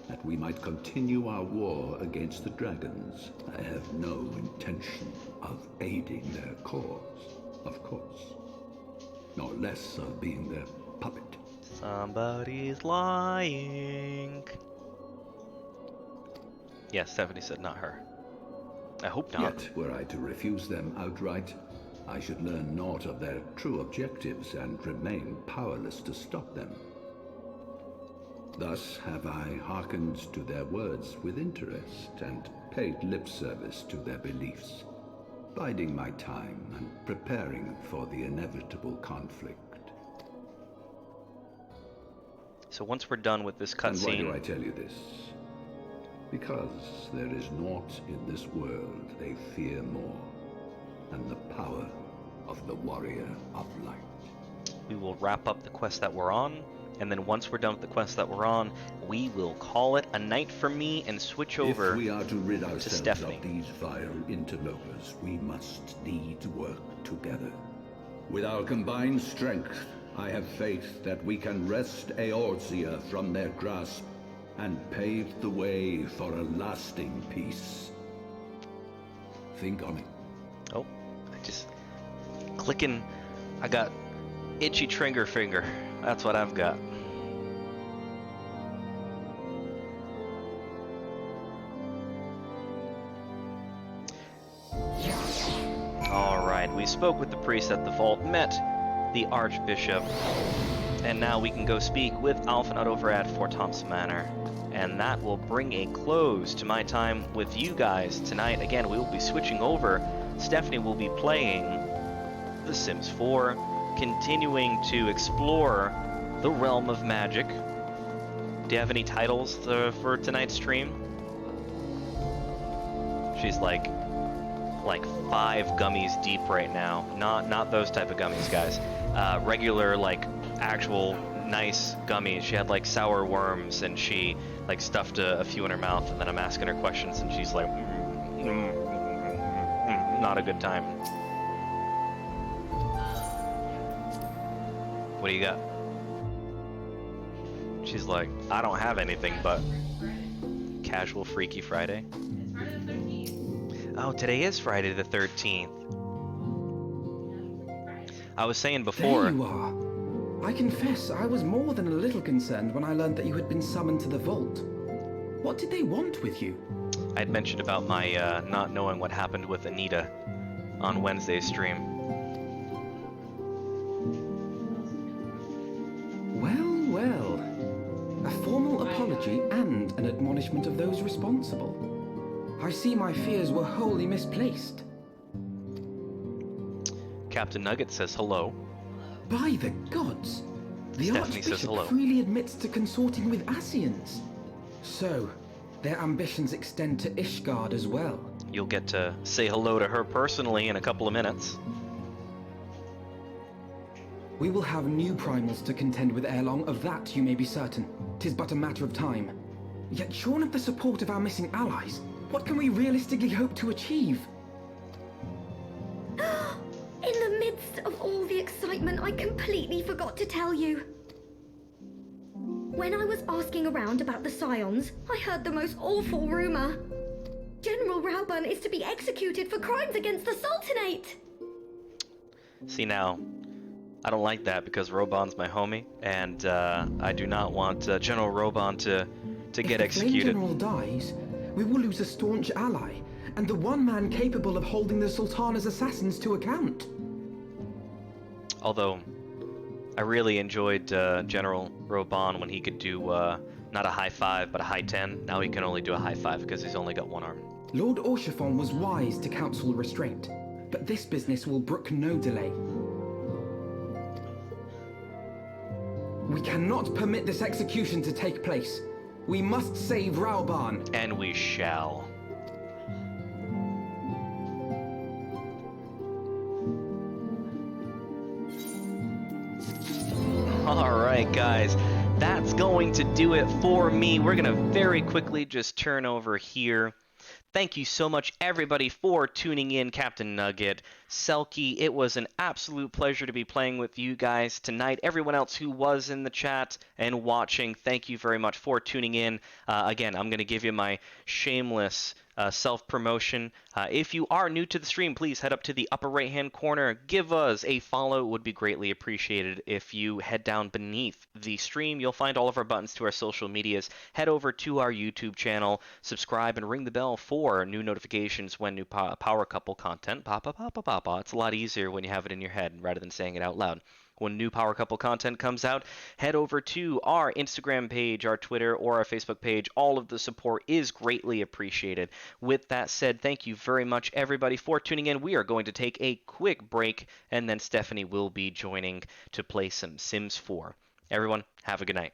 Speaker 11: that we might continue our war against the dragons. I have no intention of aiding their cause, of course, nor less of being their puppet.
Speaker 1: Somebody's lying. Yes, Stephanie said not her. I hope not.
Speaker 11: Yet, were I to refuse them outright, I should learn naught of their true objectives and remain powerless to stop them. Thus have I hearkened to their words with interest and paid lip service to their beliefs, biding my time and preparing for the inevitable conflict.
Speaker 1: So once we're done with this
Speaker 11: And why
Speaker 1: cutscene,
Speaker 11: do I tell you this? Because there is naught in this world they fear more than the power of the Warrior of Light.
Speaker 1: we will wrap up the quest that we're on, and then once we're done with the quest that we're on, we will call it a night for me and switch over
Speaker 11: If we are to rid
Speaker 1: to
Speaker 11: ourselves
Speaker 1: Stephanie.
Speaker 11: of these vile interlopers, we must needs work together. With our combined strength, I have faith that we can wrest Eorzea from their grasp and pave the way for a lasting peace. Think on it.
Speaker 1: Oh, I just clicking. I got itchy trigger finger. That's what I've got. Alright, we spoke with the priest at the vault, met the Archbishop, and now we can go speak with Alphanut over at Fort Thompson Manor. And that will bring a close to my time with you guys tonight. Again, we will be switching over. Stephanie will be playing The Sims 4, continuing to explore the realm of magic. Do you have any titles for tonight's stream? She's like 5 gummies deep right now. Not those type of gummies, guys. Regular, like, actual nice gummies. She had like sour worms, and she like stuffed a few in her mouth, and then I'm asking her questions, and she's like, not a good time. What do you got? She's like, I don't have anything but casual Freaky Friday. Oh, today is Friday the 13th. I was saying before.
Speaker 7: There you are. I confess, I was more than a little concerned when I learned that you had been summoned to the vault. What did they want with you?
Speaker 1: I'd mentioned about my not knowing what happened with Anita on Wednesday's stream.
Speaker 7: Well, well. A formal apology and an admonishment of those responsible. I see my fears were wholly misplaced.
Speaker 1: Captain Nugget says hello.
Speaker 7: By the gods! The
Speaker 1: Stephanie says hello.
Speaker 7: Archbishop freely admits to consorting with Asians. So, their ambitions extend to Ishgard as well.
Speaker 1: You'll get to say hello to her personally in a couple of minutes.
Speaker 7: We will have new primals to contend with ere long, of that you may be certain. 'Tis but a matter of time. Yet shorn of the support of our missing allies, what can we realistically hope to achieve?
Speaker 8: In the midst of all the excitement, I completely forgot to tell you. When I was asking around about the Scions, I heard the most awful rumor. General Rauban is to be executed for crimes against the Sultanate!
Speaker 1: See now, I don't like that because Roban's my homie, and I do not want General Roban to get executed.
Speaker 7: If the Flame General dies, we will lose a staunch ally, and the one man capable of holding the Sultana's assassins to account.
Speaker 1: Although, I really enjoyed General Roban when he could do not a high 5, but a high 10. Now he can only do a high 5 because he's only got one arm.
Speaker 7: Lord Orchiffon was wise to counsel restraint, but this business will brook no delay. We cannot permit this execution to take place. We must save Rauban.
Speaker 1: And we shall. Alright guys, that's going to do it for me. We're going to very quickly just turn over here. Thank you so much, everybody, for tuning in. Captain Nugget, Selkie, it was an absolute pleasure to be playing with you guys tonight. Everyone else who was in the chat and watching, thank you very much for tuning in. Again, I'm going to give you my shameless self-promotion. If you are new to the stream, please head up to the upper right-hand corner. Give us a follow. It would be greatly appreciated. If you head down beneath the stream, you'll find all of our buttons to our social medias. Head over to our YouTube channel, subscribe, and ring the bell for new notifications when new Power Couple content pop. It's a lot easier when you have it in your head rather than saying it out loud. When new Power Couple content comes out, head over to our Instagram page, our Twitter, or our Facebook page. All of the support is greatly appreciated. With that said, thank you very much, everybody, for tuning in. We are going to take a quick break, and then Stephanie will be joining to play some Sims 4. Everyone, have a good night.